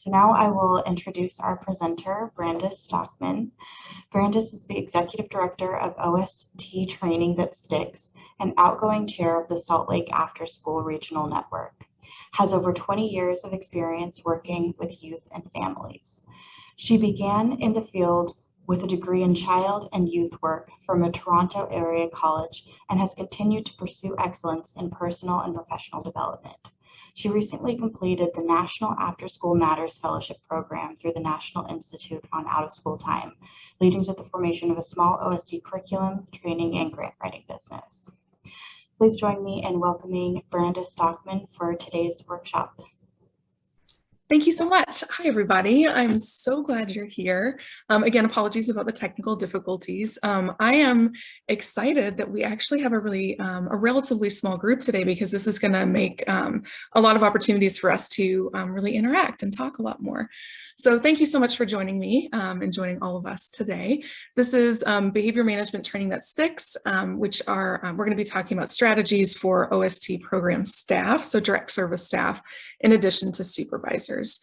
So now I will introduce our presenter, Brandis Stockman. Brandis is the Executive Director of OST Training That Sticks and outgoing chair of the Salt Lake After School Regional Network. Has over 20 years of experience working with youth and families. She began in the field with a degree in child and youth work from a Toronto area college and has continued to pursue excellence in personal and professional development. She recently completed the National After School Matters Fellowship Program through the National Institute on Out-of-School Time, leading to the formation of a small OST curriculum, training, and grant writing business. Please join me in welcoming Brandis Stockman for today's workshop. Thank you so much. Hi, everybody. I'm so glad you're here. Again, apologies about the technical difficulties. I am excited that we actually have a relatively small group today because this is going to make a lot of opportunities for us to really interact and talk a lot more. So thank you so much for joining me and joining all of us today. This is Behavior Management Training That Sticks, which are, we're going to be talking about strategies for OST program staff, so direct service staff, in addition to supervisors.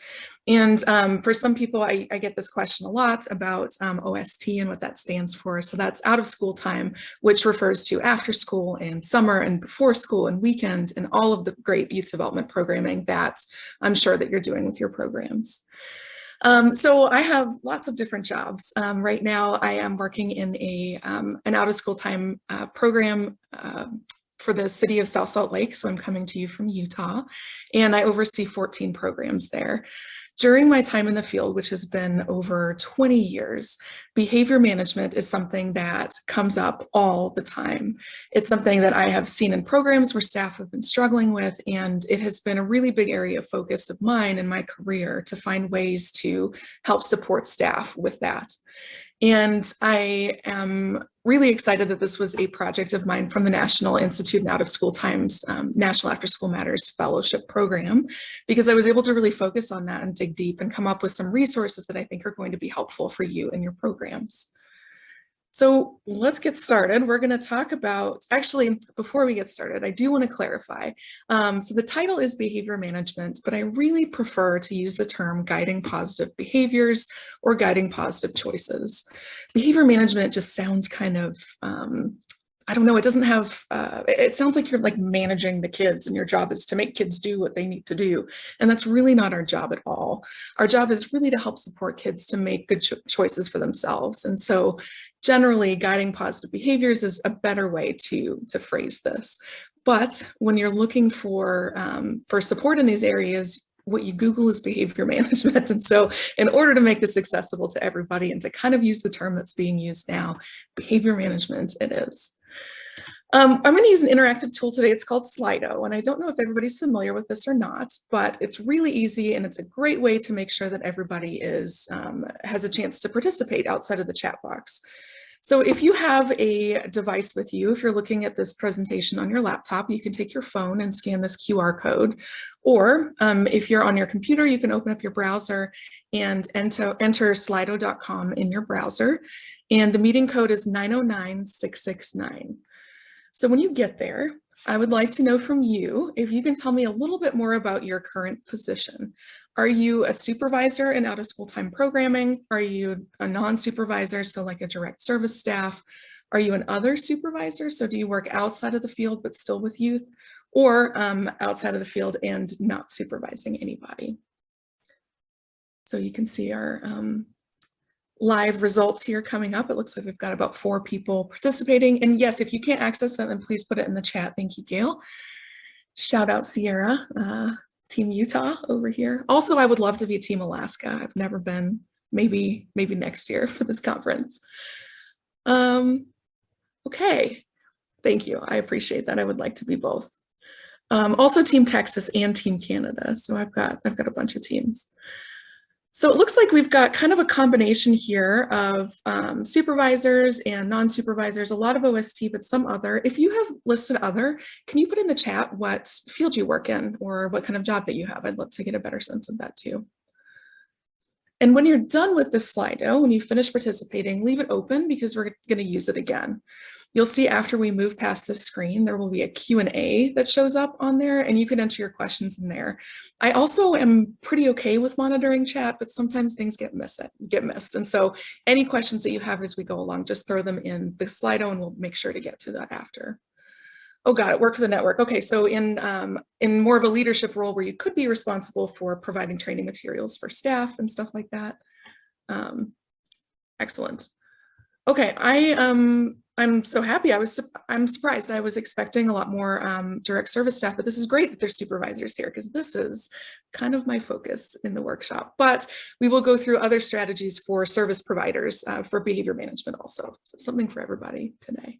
And for some people, I get this question a lot about OST and what that stands for. So that's out of school time, which refers to after school and summer and before school and weekends and all of the great youth development programming that I'm sure that you're doing with your programs. So I have lots of different jobs. Right now, I am working in an out-of-school time program for the city of South Salt Lake. So I'm coming to you from Utah, and I oversee 14 programs there. During my time in the field, which has been over 20 years, behavior management is something that comes up all the time. It's something that I have seen in programs where staff have been struggling with, and it has been a really big area of focus of mine in my career to find ways to help support staff with that. And I am really excited that this was a project of mine from the National Institute and Out of School Times National After School Matters Fellowship Program, because I was able to really focus on that and dig deep and come up with some resources that I think are going to be helpful for you in your programs. So let's get started. We're going to talk about, actually, before we get started, I do want to clarify. So the title is behavior management, but I really prefer to use the term guiding positive behaviors or guiding positive choices. Behavior management just sounds kind of, I don't know, it doesn't have, it sounds like you're like managing the kids and your job is to make kids do what they need to do. And that's really not our job at all. Our job is really to help support kids to make good choices for themselves. And so generally guiding positive behaviors is a better way to phrase this. But when you're looking for support in these areas, what you Google is behavior management. And so in order to make this accessible to everybody and to kind of use the term that's being used now, behavior management it is. I'm going to use an interactive tool today. It's called Slido, and I don't know if everybody's familiar with this or not, but it's really easy and it's a great way to make sure that everybody has a chance to participate outside of the chat box. So if you have a device with you, if you're looking at this presentation on your laptop, you can take your phone and scan this QR code. Or if you're on your computer, you can open up your browser and enter slido.com in your browser. And the meeting code is 909669. So when you get there, I would like to know from you if you can tell me a little bit more about your current position. Are you a supervisor in out-of-school time programming? Are you a non-supervisor, so like a direct service staff? Are you an other supervisor? So do you work outside of the field but still with youth? Or outside of the field and not supervising anybody? So you can see our live results here coming up. It looks like we've got about 4 people participating. And yes, if you can't access them, then please put it in the chat. Thank you, Gail. Shout out Sierra, Team Utah over here. Also, I would love to be Team Alaska. I've never been, maybe next year for this conference. Okay, thank you. I appreciate that. I would like to be both. Also Team Texas and Team Canada. So I've got a bunch of teams. So it looks like we've got kind of a combination here of supervisors and non-supervisors, a lot of OST, but some other. If you have listed other, can you put in the chat what field you work in or what kind of job that you have? I'd love to get a better sense of that too. And when you're done with this Slido, when you finish participating, leave it open because we're going to use it again. You'll see after we move past this screen, there will be a Q&A that shows up on there, and you can enter your questions in there. I also am pretty okay with monitoring chat, but sometimes things get missed. And so any questions that you have as we go along, just throw them in the Slido and we'll make sure to get to that after. Oh, got it, work for the network. Okay, so in more of a leadership role where you could be responsible for providing training materials for staff and stuff like that. Excellent. Okay, I'm so happy. I'm surprised. I was expecting a lot more direct service staff, but this is great that there's supervisors here because this is kind of my focus in the workshop. But we will go through other strategies for service providers for behavior management also. So something for everybody today.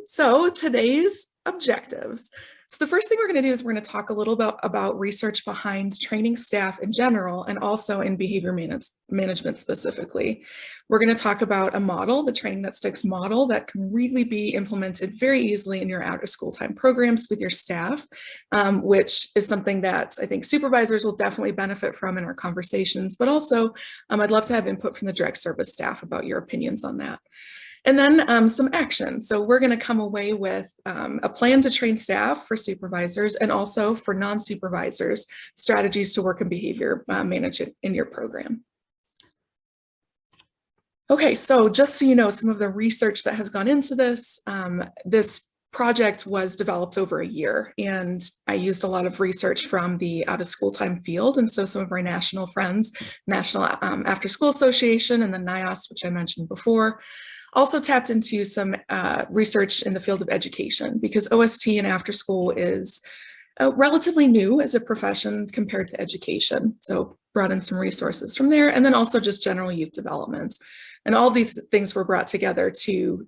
So today's objectives. So the first thing we're going to do is we're going to talk a little bit about research behind training staff in general and also in behavior management specifically. We're going to talk about a model, the Training That Sticks model, that can really be implemented very easily in your out of school time programs with your staff, which is something that I think supervisors will definitely benefit from in our conversations, but also I'd love to have input from the direct service staff about your opinions on that. And then some action. So we're going to come away with a plan to train staff for supervisors and also for non-supervisors, strategies to work and behavior management in your program. Okay, so just so you know, some of the research that has gone into this, this project was developed over a year, and I used a lot of research from the out of school time field. And so some of our national friends, National After School Association and the NIOST, which I mentioned before, also tapped into some research in the field of education because OST and after school is relatively new as a profession compared to education. So brought in some resources from there, and then also just general youth development. And all these things were brought together to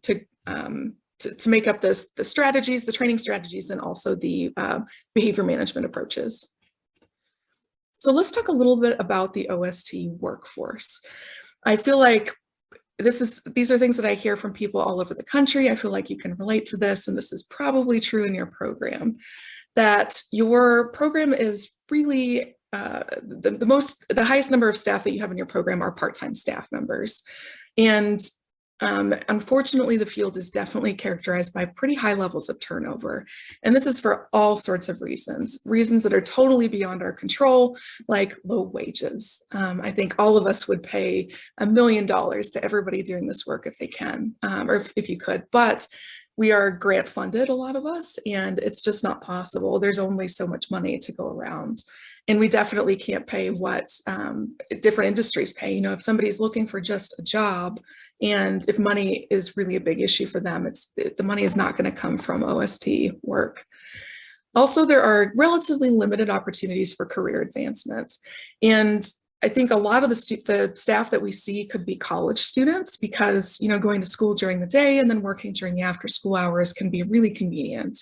make up the strategies, the training strategies, and also the behavior management approaches. So let's talk a little bit about the OST workforce. I feel like these are things that I hear from people all over the country. I feel like you can relate to this, and this is probably true in your program, that your program is really the highest number of staff that you have in your program are part-time staff members. And unfortunately, the field is definitely characterized by pretty high levels of turnover. And this is for all sorts of reasons that are totally beyond our control, like low wages. I think all of us would pay $1 million to everybody doing this work if they can, or if you could, but we are grant funded, a lot of us, and it's just not possible. There's only so much money to go around. And we definitely can't pay what different industries pay. You know, if somebody's looking for just a job, and if money is really a big issue for them, the money is not going to come from OST work. Also, there are relatively limited opportunities for career advancement. And I think a lot of the staff that we see could be college students because, you know, going to school during the day and then working during the after school hours can be really convenient.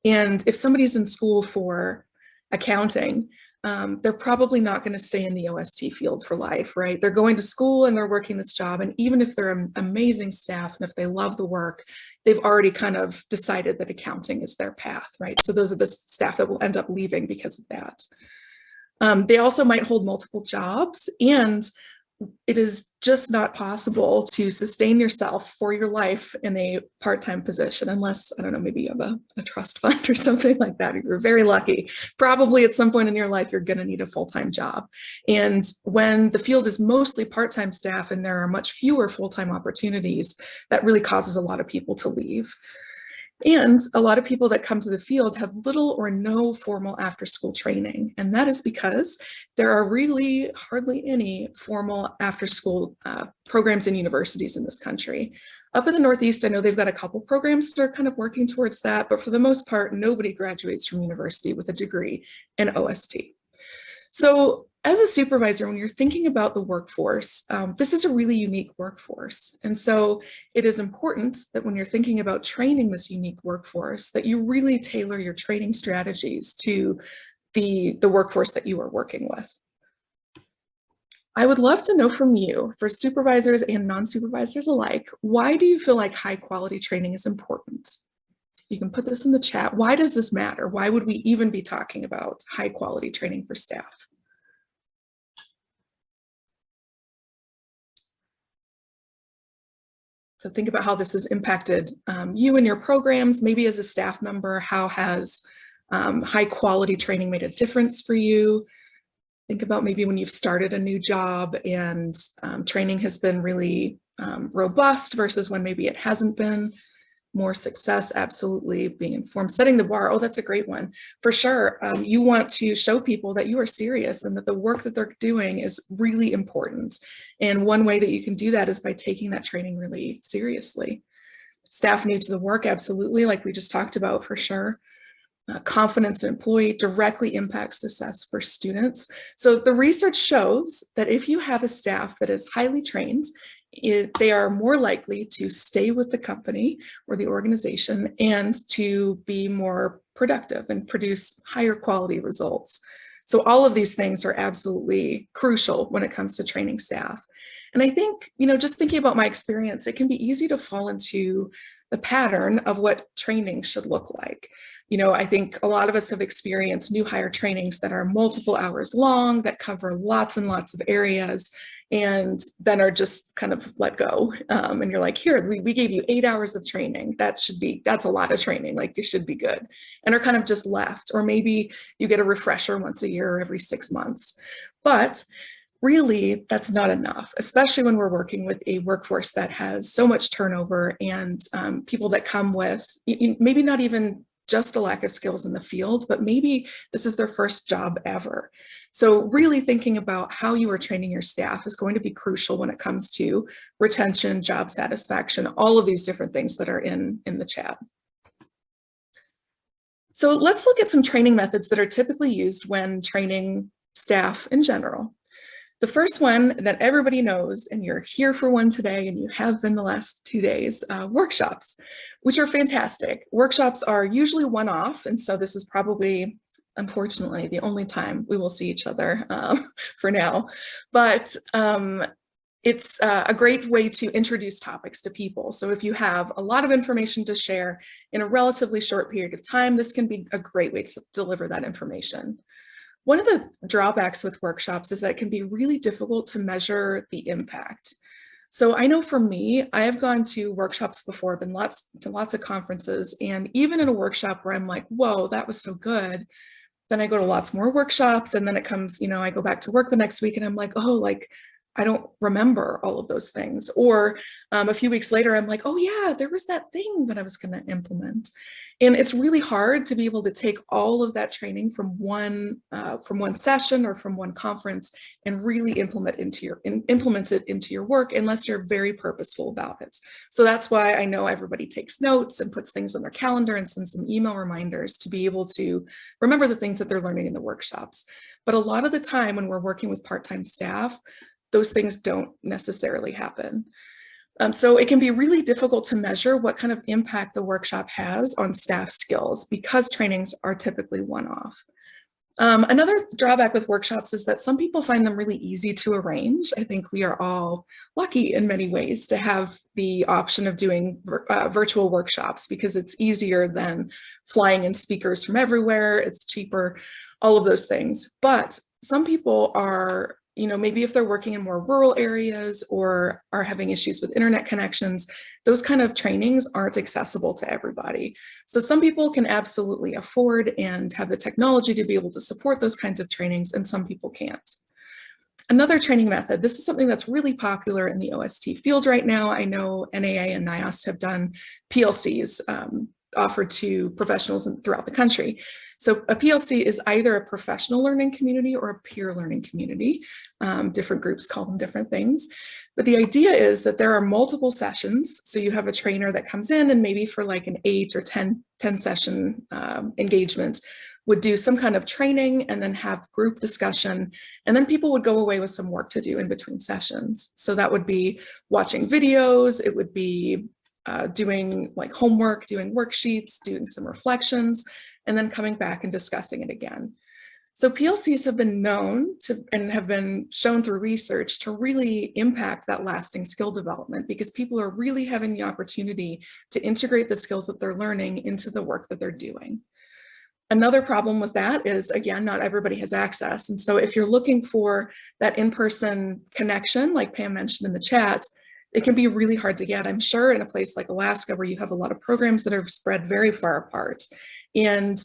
And if somebody's in school for accounting, they're probably not going to stay in the OST field for life, right? They're going to school and they're working this job. And even if they're amazing staff and if they love the work, they've already kind of decided that accounting is their path, right? So those are the staff that will end up leaving because of that. They also might hold multiple jobs, and it is just not possible to sustain yourself for your life in a part-time position unless, I don't know, maybe you have a trust fund or something like that. You're very lucky. Probably at some point in your life, you're going to need a full-time job. And when the field is mostly part-time staff and there are much fewer full-time opportunities, that really causes a lot of people to leave. And a lot of people that come to the field have little or no formal after-school training. And that is because there are really hardly any formal after-school programs in universities in this country. Up in the Northeast, I know they've got a couple programs that are kind of working towards that, but for the most part, nobody graduates from university with a degree in OST. So as a supervisor, when you're thinking about the workforce, this is a really unique workforce. And so it is important that when you're thinking about training this unique workforce, that you really tailor your training strategies to the workforce that you are working with. I would love to know from you, for supervisors and non-supervisors alike, why do you feel like high quality training is important? You can put this in the chat. Why does this matter? Why would we even be talking about high quality training for staff? So think about how this has impacted you and your programs. Maybe as a staff member, how has high quality training made a difference for you? Think about maybe when you've started a new job and training has been really robust versus when maybe it hasn't been. More success, absolutely. Being informed, setting the bar. Oh, that's a great one. For sure. You want to show people that you are serious and that the work that they're doing is really important. And one way that you can do that is by taking that training really seriously. Staff new to the work, absolutely, like we just talked about, for sure. Confidence in employee directly impacts success for students. So the research shows that if you have a staff that is highly trained, they are more likely to stay with the company or the organization and to be more productive and produce higher quality results. So all of these things are absolutely crucial when it comes to training staff. And I think, just thinking about my experience, it can be easy to fall into the pattern of what training should look like. I think a lot of us have experienced new hire trainings that are multiple hours long, that cover lots and lots of areas, and then are just kind of let go. And you're like, here, we gave you 8 hours of training. That's a lot of training, like you should be good. And are kind of just left. Or maybe you get a refresher once a year or every 6 months. But really, that's not enough, especially when we're working with a workforce that has so much turnover and people that come with maybe not even just a lack of skills in the field, but maybe this is their first job ever. So really thinking about how you are training your staff is going to be crucial when it comes to retention, job satisfaction, all of these different things that are in the chat. So let's look at some training methods that are typically used when training staff in general. The first one that everybody knows, and you're here for one today, and you have been the last 2 days, workshops, which are fantastic. Workshops are usually one-off, and so this is probably, unfortunately, the only time we will see each other for now. But it's a great way to introduce topics to people. So if you have a lot of information to share in a relatively short period of time, this can be a great way to deliver that information. One of the drawbacks with workshops is that it can be really difficult to measure the impact. So I know for me, I have gone to workshops before, been to lots of conferences, and even in a workshop where I'm like, whoa, that was so good. Then I go to lots more workshops, and then it comes, I go back to work the next week and I'm like, oh, I don't remember all of those things. Or a few weeks later, I'm like, oh yeah, there was that thing that I was going to implement. And it's really hard to be able to take all of that training from one session or from one conference and really implement it into your work unless you're very purposeful about it. So that's why I know everybody takes notes and puts things on their calendar and sends them email reminders to be able to remember the things that they're learning in the workshops. But a lot of the time when we're working with part-time staff, those things don't necessarily happen. So it can be really difficult to measure what kind of impact the workshop has on staff skills because trainings are typically one-off. Another drawback with workshops is that some people find them really easy to arrange. I think we are all lucky in many ways to have the option of doing virtual workshops because it's easier than flying in speakers from everywhere, it's cheaper, all of those things. But some people are maybe if they're working in more rural areas or are having issues with internet connections, those kind of trainings aren't accessible to everybody. So some people can absolutely afford and have the technology to be able to support those kinds of trainings, and some people can't. Another training method, this is something that's really popular in the OST field right now. I know NAA and nuanced have done PLCs offered to professionals throughout the country. So a PLC is either a professional learning community or a peer learning community. Different groups call them different things. But the idea is that there are multiple sessions. So you have a trainer that comes in and maybe for like an 8 or 10 session engagement would do some kind of training and then have group discussion. And then people would go away with some work to do in between sessions. So that would be watching videos. It would be doing like homework, doing worksheets, doing some reflections, and then coming back and discussing it again. So PLCs have been known to and have been shown through research to really impact that lasting skill development because people are really having the opportunity to integrate the skills that they're learning into the work that they're doing. Another problem with that is, again, not everybody has access. And so if you're looking for that in-person connection, like Pam mentioned in the chat, It can be really hard to get, I'm sure, in a place like Alaska where you have a lot of programs that are spread very far apart. And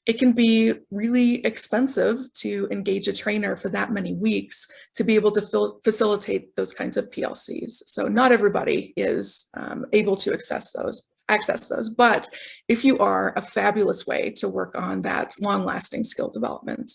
it can be really expensive to engage a trainer for that many weeks to be able to facilitate those kinds of PLCs. So not everybody is able to access those, but if you are, a fabulous way to work on that long-lasting skill development.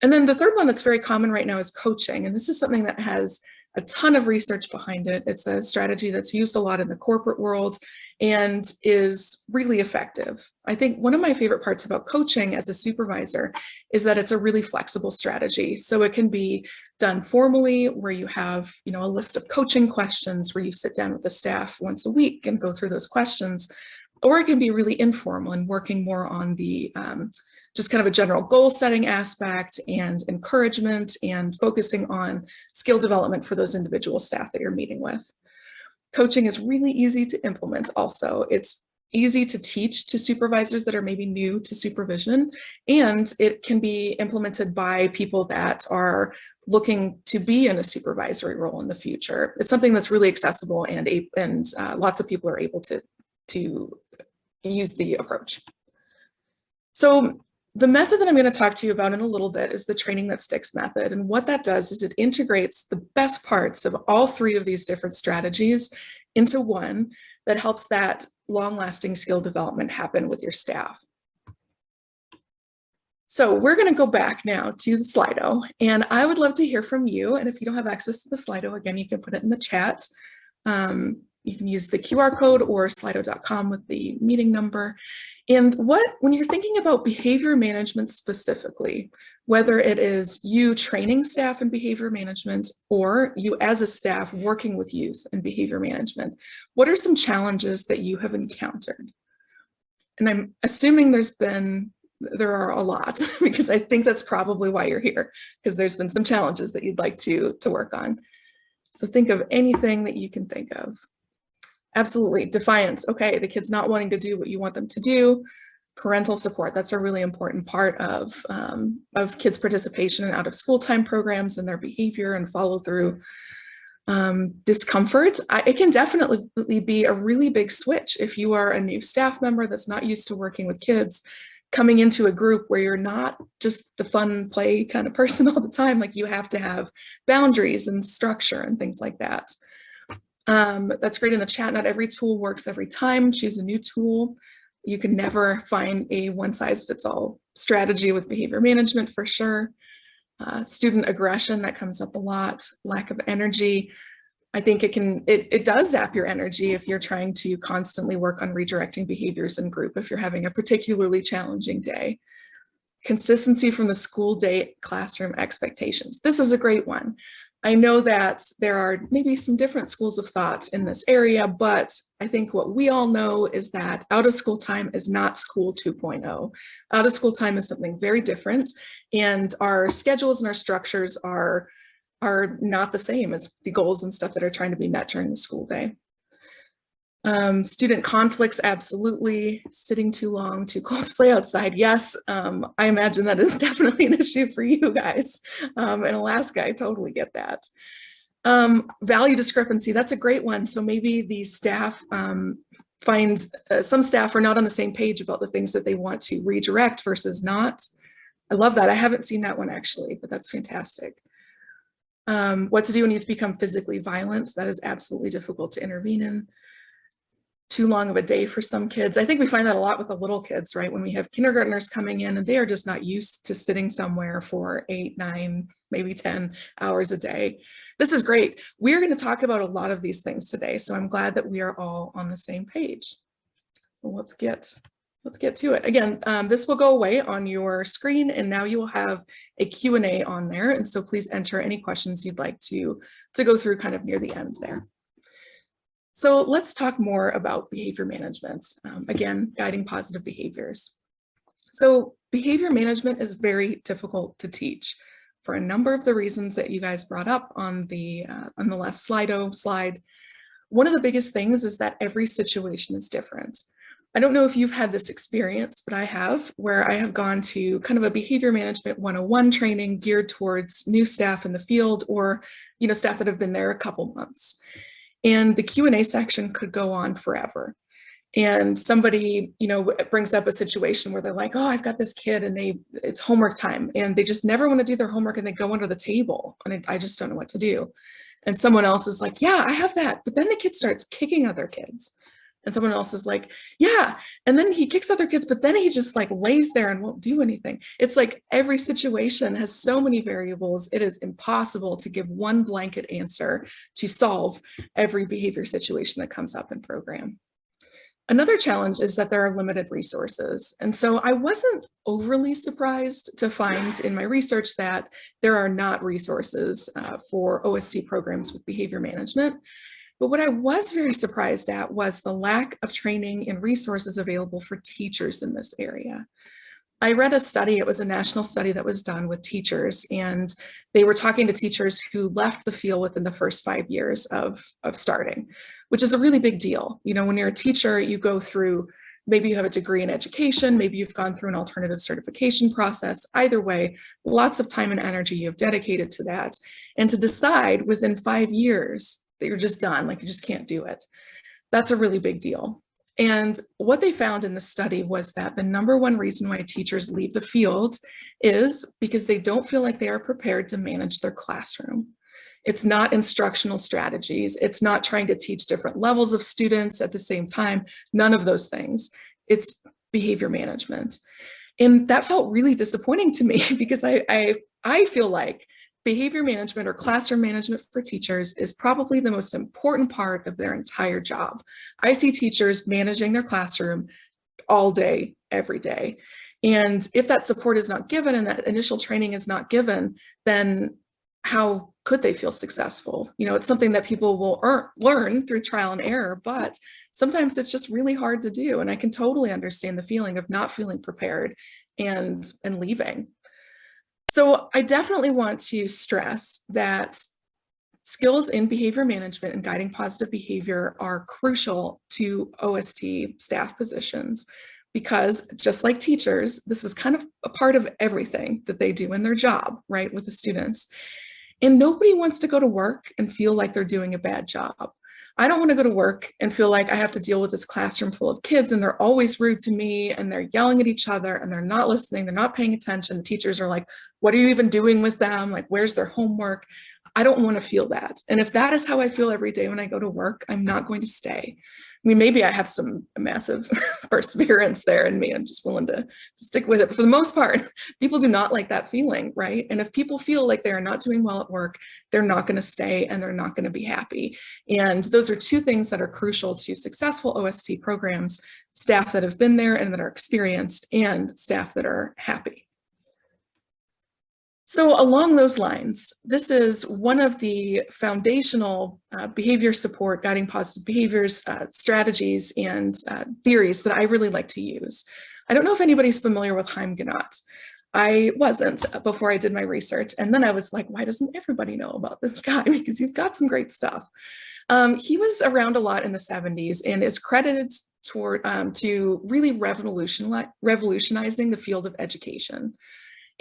And then the third one that's very common right now is coaching. And this is something that has a ton of research behind it. It's a strategy that's used a lot in the corporate world and is really effective. I think one of my favorite parts about coaching as a supervisor is that it's a really flexible strategy. So it can be done formally, where you have, a list of coaching questions where you sit down with the staff once a week and go through those questions, or it can be really informal and working more on the just kind of a general goal setting aspect and encouragement and focusing on skill development for those individual staff that you're meeting with. Coaching is really easy to implement also. It's easy to teach to supervisors that are maybe new to supervision, and it can be implemented by people that are looking to be in a supervisory role in the future. It's something that's really accessible, and lots of people are able to use the approach. So the method that I'm going to talk to you about in a little bit is the training that sticks method. And what that does is it integrates the best parts of all three of these different strategies into one that helps that long-lasting skill development happen with your staff. So we're going to go back now to the Slido, and I would love to hear from you. And if you don't have access to the Slido, again, you can put it in the chat. You can use the QR code or slido.com with the meeting number. And when you're thinking about behavior management specifically, whether it is you training staff in behavior management or you as a staff working with youth in behavior management, what are some challenges that you have encountered? And I'm assuming there are a lot, because I think that's probably why you're here, because there's been some challenges that you'd like to work on. So think of anything that you can think of. Absolutely. Defiance. Okay, the kid's not wanting to do what you want them to do. Parental support. That's a really important part of kids' participation in out-of-school time programs and their behavior and follow through. Discomfort. It can definitely be a really big switch if you are a new staff member that's not used to working with kids, coming into a group where you're not just the fun play kind of person all the time. Like, you have to have boundaries and structure and things like that. That's great in the chat. Not every tool works every time. Choose a new tool. You can never find a one-size-fits-all strategy with behavior management, for sure. Student aggression, that comes up a lot. Lack of energy. I think it does zap your energy if you're trying to constantly work on redirecting behaviors in group, if you're having a particularly challenging day. Consistency from the school day classroom expectations. This is a great one. I know that there are maybe some different schools of thought in this area, but I think what we all know is that out of school time is not school 2.0. Out of school time is something very different, and our schedules and our structures are not the same as the goals and stuff that are trying to be met during the school day. Student conflicts, absolutely. Sitting too long, too cold to play outside. Yes, I imagine that is definitely an issue for you guys. In Alaska, I totally get that. Value discrepancy, that's a great one. So maybe the staff finds some staff are not on the same page about the things that they want to redirect versus not. I love that. I haven't seen that one actually, but that's fantastic. What to do when youth become physically violent. That is absolutely difficult to intervene in. Too long of a day for some kids. I think we find that a lot with the little kids, right? When we have kindergartners coming in and they are just not used to sitting somewhere for 8, 9, maybe 10 hours a day. This is great. We're going to talk about a lot of these things today, so I'm glad that we are all on the same page. So let's get to it. Again, this will go away on your screen, and now you will have a Q&A on there. And so please enter any questions you'd like to go through kind of near the end there. So let's talk more about behavior management. Again, guiding positive behaviors. So behavior management is very difficult to teach for a number of the reasons that you guys brought up on the last Slido slide. One of the biggest things is that every situation is different. I don't know if you've had this experience, but I have, where I have gone to kind of a behavior management 101 training geared towards new staff in the field, or staff that have been there a couple months. And the Q&A section could go on forever. And somebody, brings up a situation where they're like, oh, I've got this kid and it's homework time and they just never want to do their homework and they go under the table and I just don't know what to do. And someone else is like, yeah, I have that. But then the kid starts kicking other kids. And someone else is like, yeah. And then he kicks other kids, but then he just like lays there and won't do anything. It's like every situation has so many variables. It is impossible to give one blanket answer to solve every behavior situation that comes up in program. Another challenge is that there are limited resources. And so I wasn't overly surprised to find in my research that there are not resources for OST programs with behavior management. But what I was very surprised at was the lack of training and resources available for teachers in this area. I read a study, it was a national study that was done with teachers, and they were talking to teachers who left the field within the first 5 years of starting, which is a really big deal. When you're a teacher, you go through, maybe you have a degree in education, maybe you've gone through an alternative certification process. Either way, lots of time and energy you have dedicated to that. And to decide within 5 years that you're just done, like you just can't do it, that's a really big deal. And what they found in the study was that the number one reason why teachers leave the field is because they don't feel like they are prepared to manage their classroom. It's not instructional strategies. It's not trying to teach different levels of students at the same time. None of those things. It's behavior management. And that felt really disappointing to me because I feel like behavior management or classroom management for teachers is probably the most important part of their entire job. I see teachers managing their classroom all day, every day. And if that support is not given and that initial training is not given, then how could they feel successful? It's something that people will learn through trial and error, but sometimes it's just really hard to do. And I can totally understand the feeling of not feeling prepared and leaving. So I definitely want to stress that skills in behavior management and guiding positive behavior are crucial to OST staff positions because just like teachers, this is kind of a part of everything that they do in their job, right, with the students. And nobody wants to go to work and feel like they're doing a bad job. I don't want to go to work and feel like I have to deal with this classroom full of kids and they're always rude to me and they're yelling at each other and they're not listening, they're not paying attention. The teachers are like, what are you even doing with them? Like, where's their homework? I don't want to feel that. And if that is how I feel every day when I go to work, I'm not going to stay. I mean, maybe I have some massive perseverance there in me. I'm just willing to stick with it. But for the most part, people do not like that feeling, right? And if people feel like they are not doing well at work, they're not going to stay and they're not going to be happy. And those are two things that are crucial to successful OST programs: staff that have been there and that are experienced, and staff that are happy. So along those lines, this is one of the foundational behavior support, guiding positive behaviors, strategies, and theories that I really like to use. I don't know if anybody's familiar with Heimgenot. I wasn't before I did my research. And then I was like, why doesn't everybody know about this guy? Because he's got some great stuff. He was around a lot in the 70s and is credited to really revolutionizing the field of education.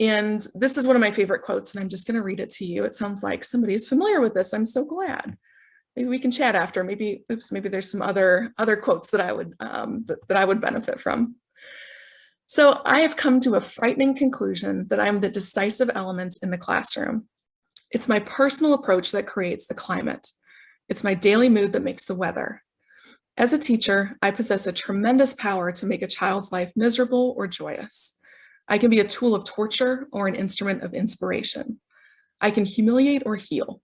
And this is one of my favorite quotes, and I'm just going to read it to you. It sounds like somebody is familiar with this. I'm so glad. Maybe we can chat after. Maybe there's some other quotes that I would benefit from. So I have come to a frightening conclusion that I'm the decisive element in the classroom. It's my personal approach that creates the climate. It's my daily mood that makes the weather. As a teacher, I possess a tremendous power to make a child's life miserable or joyous. I can be a tool of torture or an instrument of inspiration. I can humiliate or heal.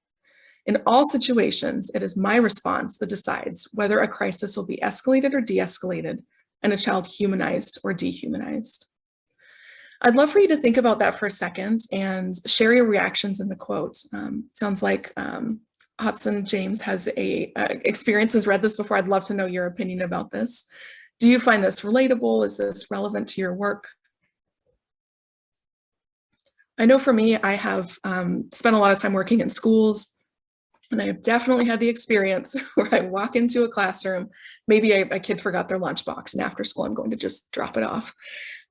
In all situations, it is my response that decides whether a crisis will be escalated or de-escalated and a child humanized or dehumanized. I'd love for you to think about that for a second and share your reactions in the quote. Sounds like Hudson James has has read this before. I'd love to know your opinion about this. Do you find this relatable? Is this relevant to your work? I know for me, I have spent a lot of time working in schools, and I have definitely had the experience where I walk into a classroom, maybe a kid forgot their lunchbox, and after school, I'm going to just drop it off.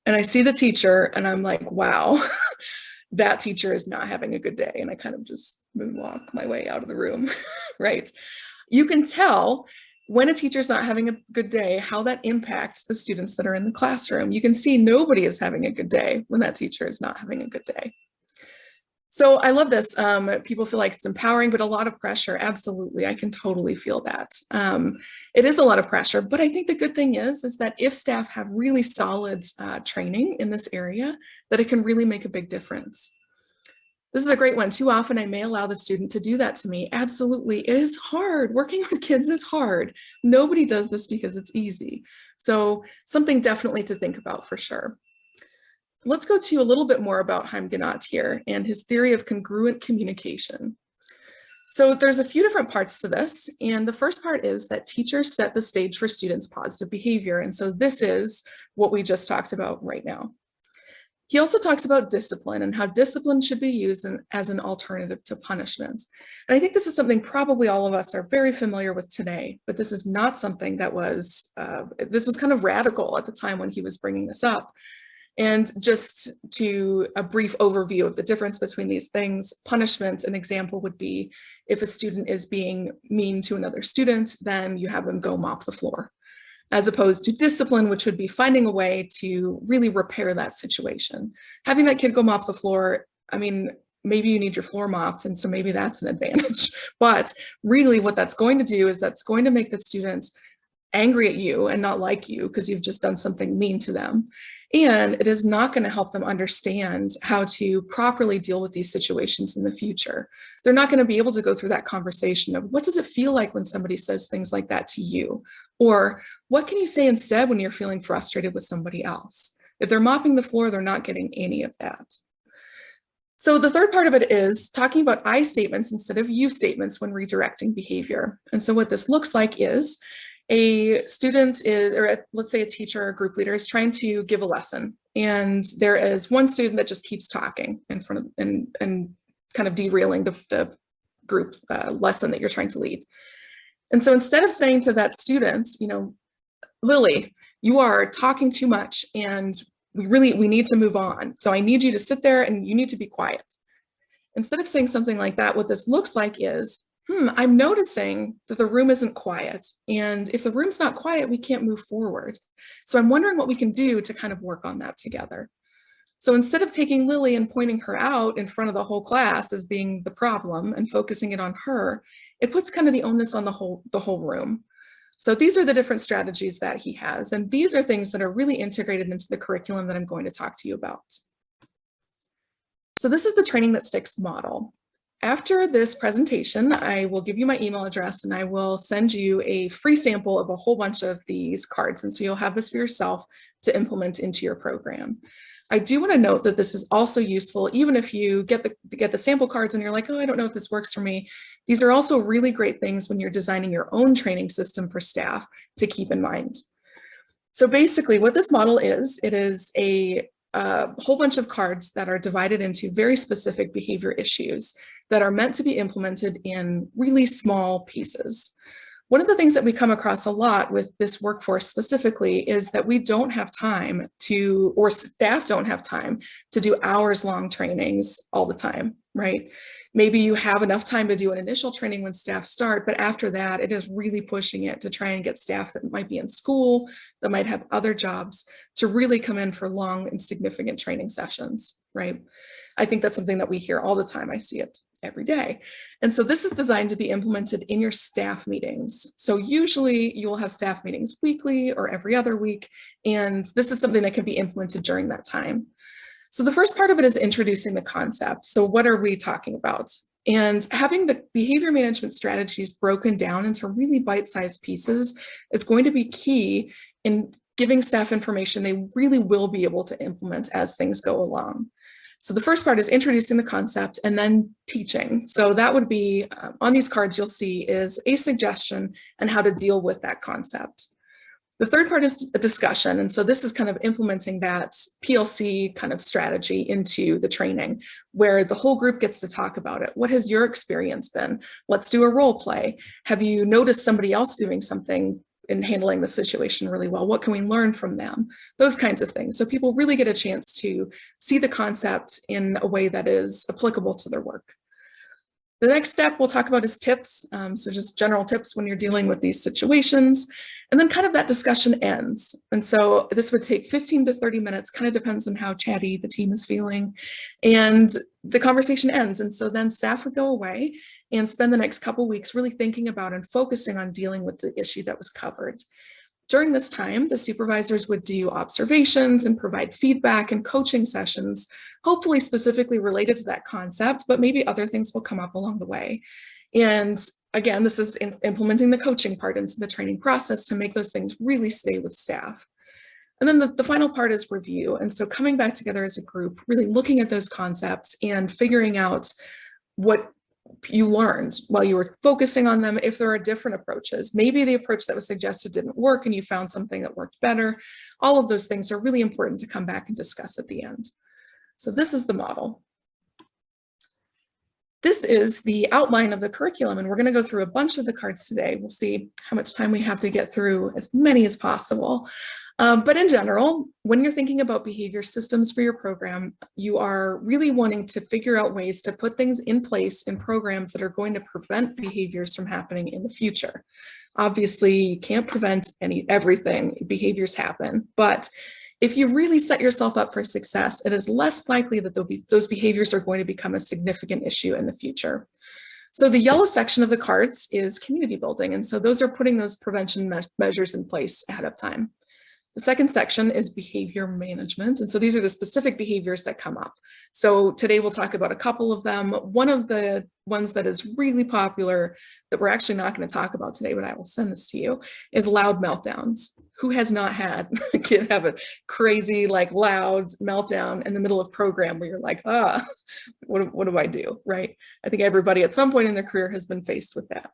And I see the teacher, and I'm like, wow, that teacher is not having a good day. And I kind of just moonwalk my way out of the room, right? You can tell when a teacher's not having a good day, how that impacts the students that are in the classroom. You can see nobody is having a good day when that teacher is not having a good day. So I love this. People feel like it's empowering, but a lot of pressure. Absolutely, I can totally feel that. It is a lot of pressure, but I think the good thing is that if staff have really solid training in this area, that it can really make a big difference. This is a great one. Too often I may allow the student to do that to me. Absolutely, it is hard. Working with kids is hard. Nobody does this because it's easy. So something definitely to think about for sure. Let's go to a little bit more about Chaim Ginott here and his theory of congruent communication. So there's a few different parts to this. And the first part is that teachers set the stage for students' positive behavior. And so this is what we just talked about right now. He also talks about discipline and how discipline should be used as an alternative to punishment. And I think this is something probably all of us are very familiar with today, but this is not something that was, this was kind of radical at the time when he was bringing this up. And just to a brief overview of the difference between these things, punishment, an example would be if a student is being mean to another student, then you have them go mop the floor, as opposed to discipline, which would be finding a way to really repair that situation. Having that kid go mop the floor, I mean, maybe you need your floor mopped, and so maybe that's an advantage. But really what that's going to do is that's going to make the student angry at you and not like you because you've just done something mean to them. And it is not going to help them understand how to properly deal with these situations in the future. They're not going to be able to go through that conversation of what does it feel like when somebody says things like that to you? Or what can you say instead when you're feeling frustrated with somebody else? If they're mopping the floor, they're not getting any of that. So the third part of it is talking about I statements instead of you statements when redirecting behavior. And so what this looks like is a student is, or let's say a teacher or group leader is trying to give a lesson, and there is one student that just keeps talking in front of and kind of derailing the group lesson that you're trying to lead. And so instead of saying to that student, you know, Lily, you are talking too much and we need to move on. So I need you to sit there and you need to be quiet. Instead of saying something like that, what this looks like is, I'm noticing that the room isn't quiet. And if the room's not quiet, we can't move forward. So I'm wondering what we can do to kind of work on that together. So instead of taking Lily and pointing her out in front of the whole class as being the problem and focusing it on her, it puts kind of the onus on the whole room. So these are the different strategies that he has. And these are things that are really integrated into the curriculum that I'm going to talk to you about. So this is the training that sticks model. After this presentation, I will give you my email address and I will send you a free sample of a whole bunch of these cards. And so you'll have this for yourself to implement into your program. I do want to note that this is also useful, even if you get the sample cards and you're like, oh, I don't know if this works for me. These are also really great things when you're designing your own training system for staff to keep in mind. So basically what this model is, it is a whole bunch of cards that are divided into very specific behavior issues that are meant to be implemented in really small pieces. One of the things that we come across a lot with this workforce specifically is that we don't have time to, or staff don't have time to do hours-long trainings all the time, right? Maybe you have enough time to do an initial training when staff start, but after that, it is really pushing it to try and get staff that might be in school, that might have other jobs, to really come in for long and significant training sessions, right? I think that's something that we hear all the time. I see it every day. And so this is designed to be implemented in your staff meetings. So usually you will have staff meetings weekly or every other week, and this is something that can be implemented during that time. So the first part of it is introducing the concept. So what are we talking about? And having the behavior management strategies broken down into really bite-sized pieces is going to be key in giving staff information they really will be able to implement as things go along. So the first part is introducing the concept and then teaching. So that would be, on these cards you'll see is a suggestion and how to deal with that concept. The third part is a discussion. And so this is kind of implementing that PLC kind of strategy into the training where the whole group gets to talk about it. What has your experience been? Let's do a role play. Have you noticed somebody else doing something in handling the situation really well? What can we learn from them? Those kinds of things. So people really get a chance to see the concept in a way that is applicable to their work. The next step we'll talk about is tips. So just general tips when you're dealing with these situations. And then kind of that discussion ends. And so this would take 15 to 30 minutes, kind of depends on how chatty the team is feeling. And the conversation ends. And so then staff would go away and spend the next couple weeks really thinking about and focusing on dealing with the issue that was covered. During this time, the supervisors would do observations and provide feedback and coaching sessions, hopefully specifically related to that concept, but maybe other things will come up along the way. And again, this is implementing the coaching part into the training process to make those things really stay with staff. And then the final part is review. And so coming back together as a group, really looking at those concepts and figuring out what you learned while you were focusing on them, if there are different approaches. Maybe the approach that was suggested didn't work and you found something that worked better. All of those things are really important to come back and discuss at the end. So this is the model. This is the outline of the curriculum, and we're going to go through a bunch of the cards today. We'll see how much time we have to get through as many as possible. But in general, when you're thinking about behavior systems for your program, you are really wanting to figure out ways to put things in place in programs that are going to prevent behaviors from happening in the future. Obviously, you can't prevent everything. Behaviors happen, but if you really set yourself up for success, it is less likely that those behaviors are going to become a significant issue in the future. So the yellow section of the cards is community building, and so those are putting those prevention measures in place ahead of time. The second section is behavior management. And so these are the specific behaviors that come up. So today we'll talk about a couple of them. One of the ones that is really popular that we're actually not going to talk about today, but I will send this to you, is loud meltdowns. Who has not had a kid have a crazy, like loud meltdown in the middle of program where you're like, what do I do, right? I think everybody at some point in their career has been faced with that.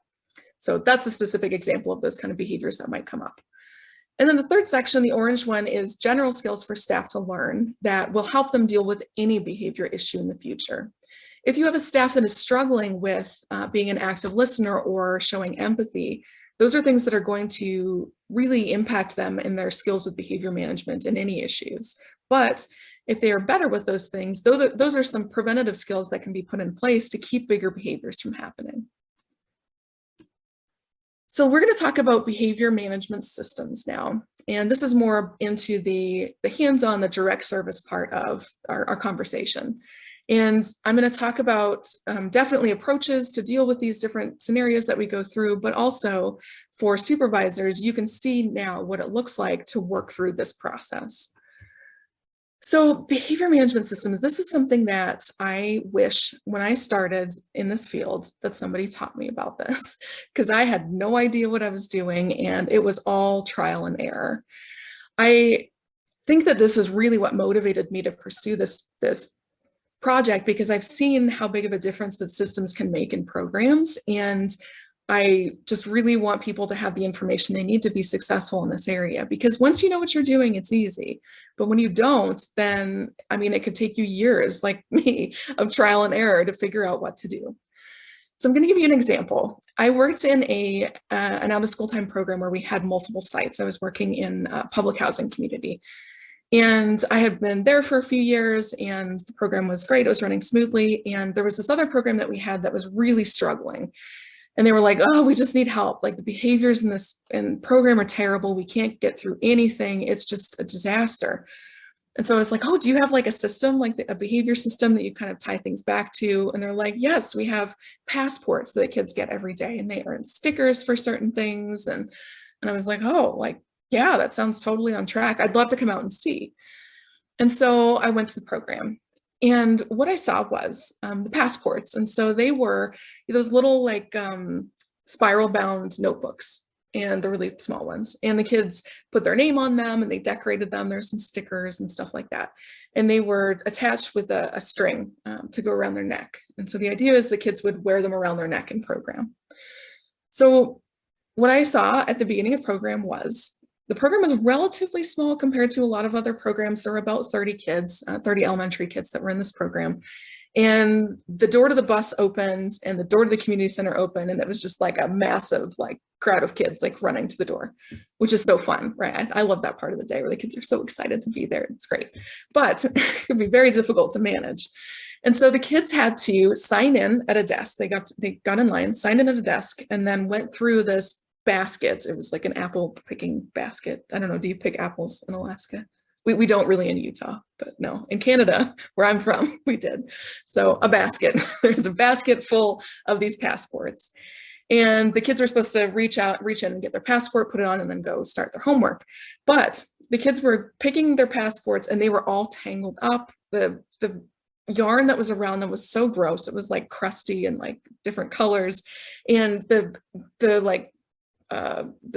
So that's a specific example of those kind of behaviors that might come up. And then the third section, the orange one, is general skills for staff to learn that will help them deal with any behavior issue in the future. If you have a staff that is struggling with being an active listener or showing empathy, those are things that are going to really impact them in their skills with behavior management and any issues. But if they are better with those things, those are some preventative skills that can be put in place to keep bigger behaviors from happening. So we're going to talk about behavior management systems now, and this is more into the hands-on, the direct service part of our conversation. And I'm going to talk about definitely approaches to deal with these different scenarios that we go through, but also for supervisors, you can see now what it looks like to work through this process. So behavior management systems, this is something that I wish when I started in this field that somebody taught me about this, because I had no idea what I was doing and it was all trial and error. I think that this is really what motivated me to pursue this project, because I've seen how big of a difference that systems can make in programs, and I just really want people to have the information they need to be successful in this area, because once you know what you're doing, it's easy. But when you don't, then, I mean, it could take you years, like me, of trial and error to figure out what to do. So I'm going to give you an example. I worked in an out-of-school time program where we had multiple sites. I was working in a public housing community. And I had been there for a few years and the program was great. It was running smoothly. And there was this other program that we had that was really struggling. And they were like, oh, we just need help. Like the behaviors in this program are terrible. We can't get through anything. It's just a disaster. And so I was like, oh, do you have like a system, like a behavior system that you kind of tie things back to? And they're like, yes, we have passports that kids get every day and they earn stickers for certain things. And I was like, oh, like, yeah, that sounds totally on track. I'd love to come out and see. And so I went to the program. And what I saw was the passports. And so they were those little like spiral bound notebooks, and the really small ones. And the kids put their name on them and they decorated them. There's some stickers and stuff like that. And they were attached with a string to go around their neck. And so the idea is the kids would wear them around their neck in program. So what I saw at the beginning of program was the program was relatively small compared to a lot of other programs. There were about 30 kids, 30 elementary kids that were in this program. And the door to the bus opened and the door to the community center opened. And it was just like a massive like crowd of kids like running to the door, which is so fun, right? I love that part of the day where the kids are so excited to be there. It's great, but it can be very difficult to manage. And so the kids had to sign in at a desk. They got in line, signed in at a desk, and then went through this basket. It was like an apple picking basket. I don't know, do you pick apples in Alaska? We don't really in Utah, but no, in Canada, where I'm from, we did. So a basket, there's a basket full of these passports. And the kids were supposed to reach in and get their passport, put it on, and then go start their homework. But the kids were picking their passports and they were all tangled up. The yarn that was around them was so gross. It was like crusty and like different colors. And the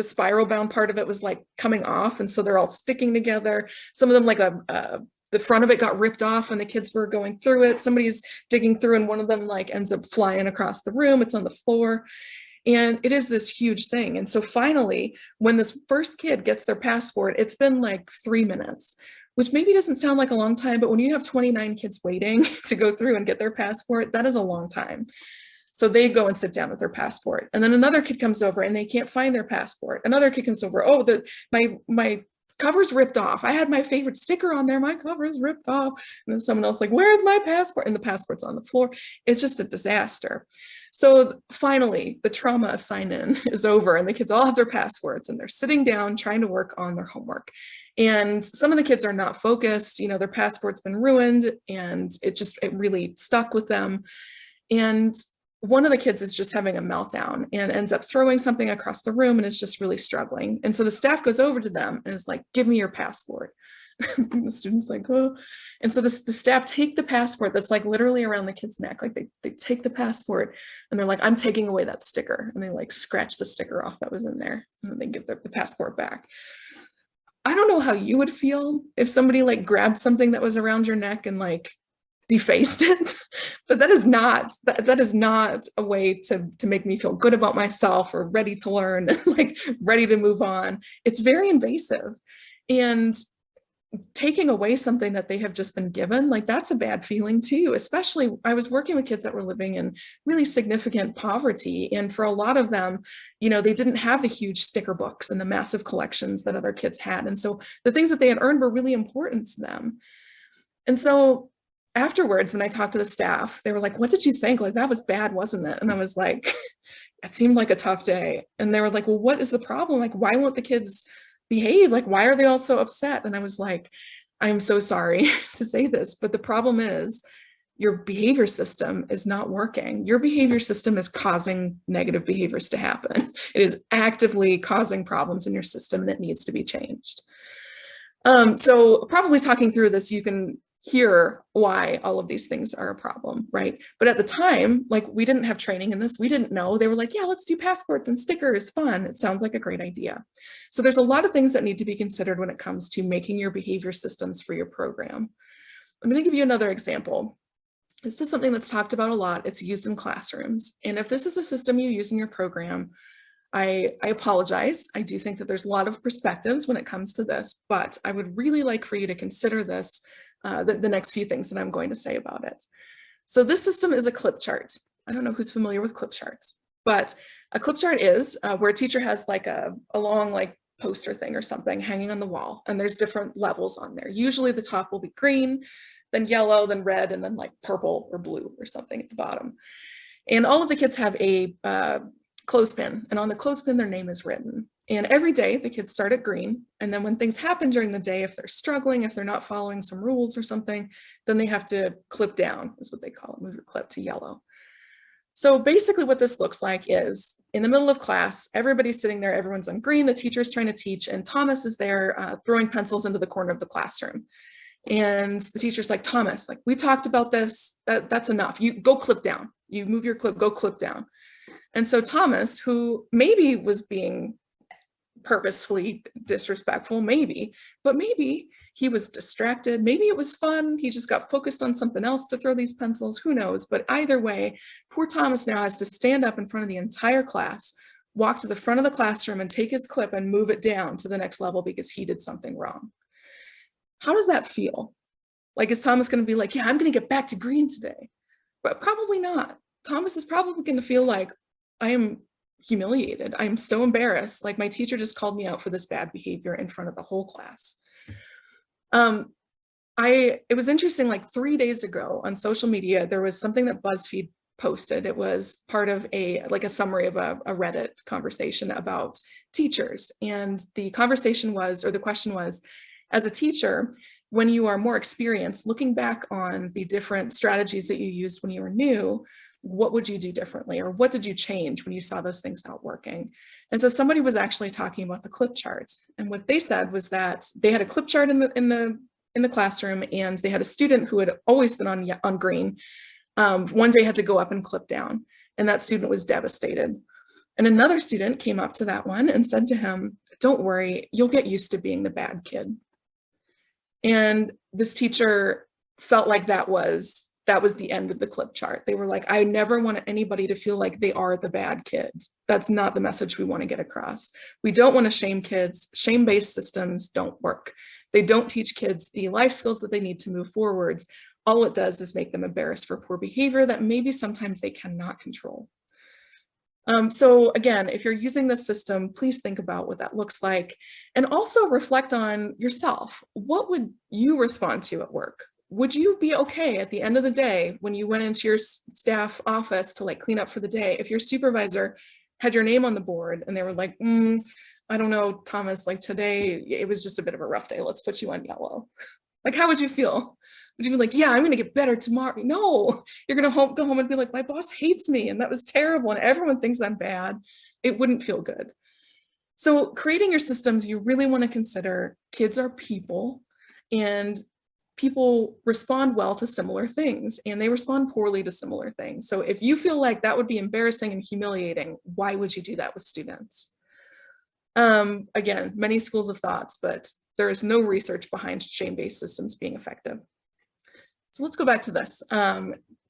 spiral bound part of it was like coming off, and so they're all sticking together. Some of them, like the front of it got ripped off and the kids were going through it. Somebody's digging through and one of them like ends up flying across the room. It's on the floor, and it is this huge thing. And so finally, when this first kid gets their passport, it's been like 3 minutes, which maybe doesn't sound like a long time, but when you have 29 kids waiting to go through and get their passport, that is a long time. So they go and sit down with their passport, and then another kid comes over and they can't find their passport. Another kid comes over, oh, my cover's ripped off. I had my favorite sticker on there, my cover's ripped off. And then someone else like, where's my passport? And the passport's on the floor. It's just a disaster. So finally, the trauma of sign in is over and the kids all have their passports and they're sitting down trying to work on their homework. And some of the kids are not focused, you know, their passport's been ruined and it really stuck with them. And one of the kids is just having a meltdown and ends up throwing something across the room and is just really struggling. And so the staff goes over to them and is like, give me your passport. The student's like, oh. And so the staff take the passport that's like literally around the kid's neck. Like they take the passport and they're like, I'm taking away that sticker. And they like scratch the sticker off that was in there. And then they give the passport back. I don't know how you would feel if somebody like grabbed something that was around your neck and like defaced it, but that is not a way to make me feel good about myself or ready to learn, like ready to move on. It's very invasive, and taking away something that they have just been given, like that's a bad feeling too. Especially, I was working with kids that were living in really significant poverty, and for a lot of them, you know, they didn't have the huge sticker books and the massive collections that other kids had, and so the things that they had earned were really important to them. And so afterwards, when I talked to the staff, they were like, what did you think? Like, that was bad, wasn't it? And I was like, it seemed like a tough day. And they were like, well, what is the problem? Like, why won't the kids behave? Like, why are they all so upset? And I was like, I'm so sorry to say this, but the problem is your behavior system is not working. Your behavior system is causing negative behaviors to happen. It is actively causing problems in your system and it needs to be changed. So probably talking through this, you can hear why all of these things are a problem, right? But at the time, like we didn't have training in this. We didn't know. They were like, yeah, let's do passports and stickers, fun. It sounds like a great idea. So there's a lot of things that need to be considered when it comes to making your behavior systems for your program. I'm going to give you another example. This is something that's talked about a lot. It's used in classrooms. And if this is a system you use in your program, I apologize. I do think that there's a lot of perspectives when it comes to this, but I would really like for you to consider this, the next few things that I'm going to say about it. So this system is a clip chart. I don't know who's familiar with clip charts, but a clip chart is where a teacher has like a long like poster thing or something hanging on the wall, and there's different levels on there. Usually the top will be green, then yellow, then red, and then like purple or blue or something at the bottom. And all of the kids have a clothespin, and on the clothespin their name is written. And every day the kids start at green, and then when things happen during the day, if they're struggling, if they're not following some rules or something, then they have to clip down, is what they call it, move your clip to yellow. So basically what this looks like is in the middle of class, everybody's sitting there, everyone's on green, the teacher's trying to teach, and Thomas is there throwing pencils into the corner of the classroom. And the teacher's like, Thomas, like we talked about this, that's enough. You go clip down, you move your clip, go clip down. And so Thomas, who maybe was being purposefully disrespectful, maybe, but maybe he was distracted, maybe it was fun, he just got focused on something else to throw these pencils, who knows? But either way, poor Thomas now has to stand up in front of the entire class, walk to the front of the classroom and take his clip and move it down to the next level because he did something wrong. How does that feel? Like, is Thomas going to be like, yeah, I'm going to get back to green today? But probably not. Thomas is probably going to feel like, I am humiliated. I'm so embarrassed. Like my teacher just called me out for this bad behavior in front of the whole class. it was interesting, like 3 days ago on social media, there was something that BuzzFeed posted. It was part of like a summary of a Reddit conversation about teachers. And the conversation was, or the question was, as a teacher, when you are more experienced, looking back on the different strategies that you used when you were new, what would you do differently? Or what did you change when you saw those things not working? And so somebody was actually talking about the clip charts. And what they said was that they had a clip chart in the classroom, and they had a student who had always been on green. One day had to go up and clip down, and that student was devastated. And another student came up to that one and said to him, "Don't worry, you'll get used to being the bad kid." And this teacher felt like that was the end of the clip chart. They were like, "I never want anybody to feel like they are the bad kids. That's not the message we want to get across. We don't want to shame kids. Shame-based systems don't work. They don't teach kids the life skills that they need to move forwards. All it does is make them embarrassed for poor behavior that maybe sometimes they cannot control." So again, if you're using this system, please think about what that looks like, and also reflect on yourself. What would you respond to at work? Would you be okay at the end of the day when you went into your staff office to like clean up for the day, if your supervisor had your name on the board and they were like, "I don't know, Thomas, like today, it was just a bit of a rough day. Let's put you on yellow." Like, how would you feel? Would you be like, "Yeah, I'm gonna get better tomorrow"? No, you're gonna go home and be like, "My boss hates me and that was terrible and everyone thinks I'm bad." It wouldn't feel good. So creating your systems, you really wanna consider kids are people, and people respond well to similar things, and they respond poorly to similar things. So if you feel like that would be embarrassing and humiliating, why would you do that with students? Again, many schools of thoughts, but there is no research behind shame-based systems being effective. So let's go back to this.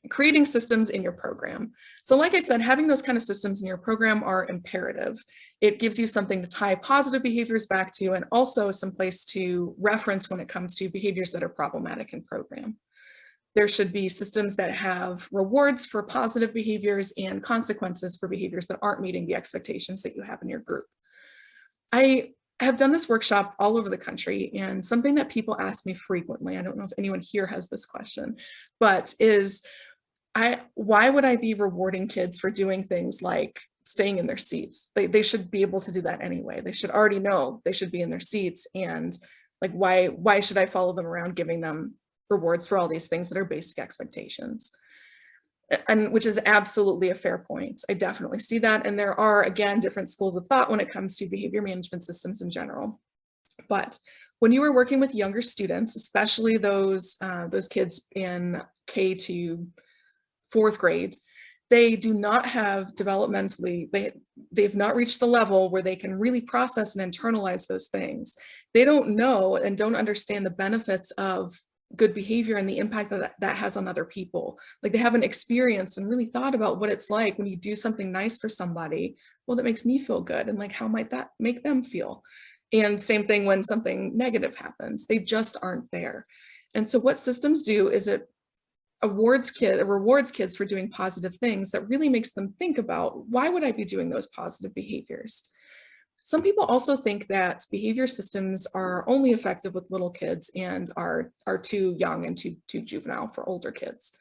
Creating systems in your program. So like I said, having those kind of systems in your program are imperative. It gives you something to tie positive behaviors back to, and also some place to reference when it comes to behaviors that are problematic in program. There should be systems that have rewards for positive behaviors and consequences for behaviors that aren't meeting the expectations that you have in your group. I have done this workshop all over the country, and something that people ask me frequently, I don't know if anyone here has this question, but is, why would I be rewarding kids for doing things like staying in their seats? They should be able to do that anyway. They should already know they should be in their seats, and like, why should I follow them around giving them rewards for all these things that are basic expectations? And which is absolutely a fair point. I definitely see that. And there are, again, different schools of thought when it comes to behavior management systems in general. But when you are working with younger students, especially those kids in K to 4th grade, they do not have developmentally, they've not reached the level where they can really process and internalize those things. They don't know and don't understand the benefits of good behavior and the impact that has on other people. Like, they haven't experienced and really thought about what it's like when you do something nice for somebody. Well, that makes me feel good, and like, how might that make them feel? And same thing when something negative happens. They just aren't there. And so what systems do is it rewards kids for doing positive things that really makes them think about, why would I be doing those positive behaviors? Some people also think that behavior systems are only effective with little kids and are too young and too juvenile for older kids.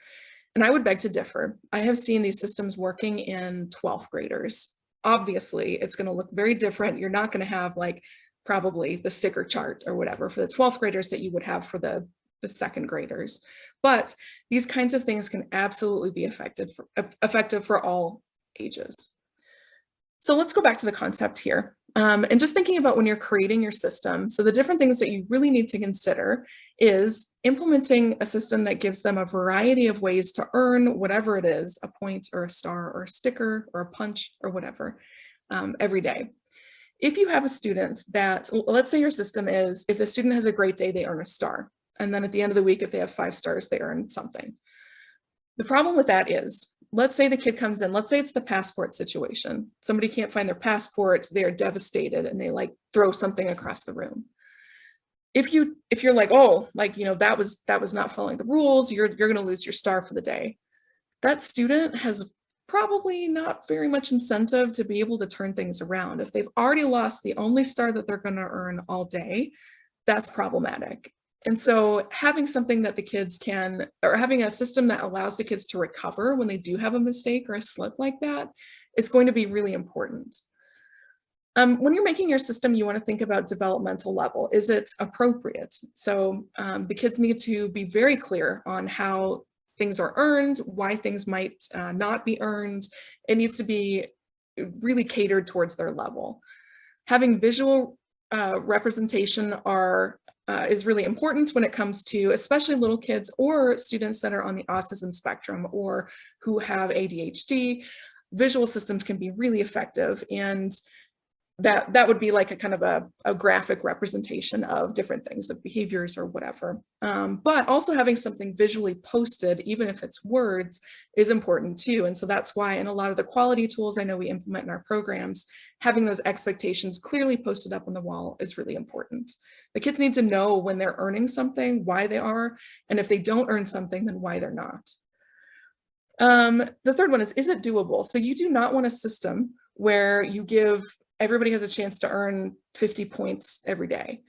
And I would beg to differ. I have seen these systems working in 12th graders. Obviously, it's going to look very different. You're not going to have like probably the sticker chart or whatever for the 12th graders that you would have for the 2nd graders. But these kinds of things can absolutely be effective for all ages. So let's go back to the concept here. And just thinking about when you're creating your system. So the different things that you really need to consider is implementing a system that gives them a variety of ways to earn whatever it is, a point or a star or a sticker or a punch or whatever, every day. If you have a student that, let's say your system is, if the student has a great day, they earn a star. And then at the end of the week, if they have 5 stars, they earn something. The problem with that is, let's say the kid comes in, let's say it's the passport situation. Somebody can't find their passports, they're devastated, and they like throw something across the room. If you're like, oh, like, you know, that was not following the rules, you're gonna lose your star for the day. That student has probably not very much incentive to be able to turn things around. If they've already lost the only star that they're gonna earn all day, that's problematic. And so having something that the kids can, or having a system that allows the kids to recover when they do have a mistake or a slip like that is going to be really important. When you're making your system, you want to think about developmental level. Is it appropriate? So the kids need to be very clear on how things are earned, why things might not be earned. It needs to be really catered towards their level. Having visual representation is really important when it comes to especially little kids or students that are on the autism spectrum or who have ADHD. Visual systems can be really effective, and that would be like a kind of a graphic representation of different things, of behaviors or whatever. But also having something visually posted, even if it's words, is important too. And so that's why in a lot of the quality tools I know we implement in our programs, having those expectations clearly posted up on the wall is really important. The kids need to know when they're earning something, why they are, and if they don't earn something, then why they're not. The third one is it doable? So you do not want a system where you give everybody has a chance to earn 50 points every day.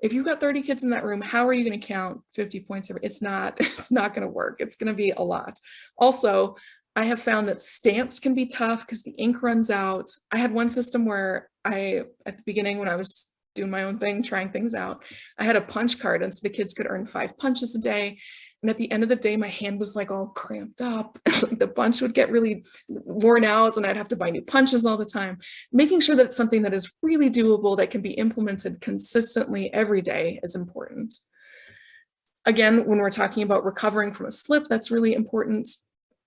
If you've got 30 kids in that room, how are you going to count 50 points it's not going to work. It's going to be a lot. Also, I have found that stamps can be tough because the ink runs out. I had one system where at the beginning when I was doing my own thing, trying things out, I had a punch card, and so the kids could earn 5 punches a day. And at the end of the day, my hand was like all cramped up. The punch would get really worn out and I'd have to buy new punches all the time. Making sure that it's something that is really doable, that can be implemented consistently every day is important. Again, when we're talking about recovering from a slip, that's really important.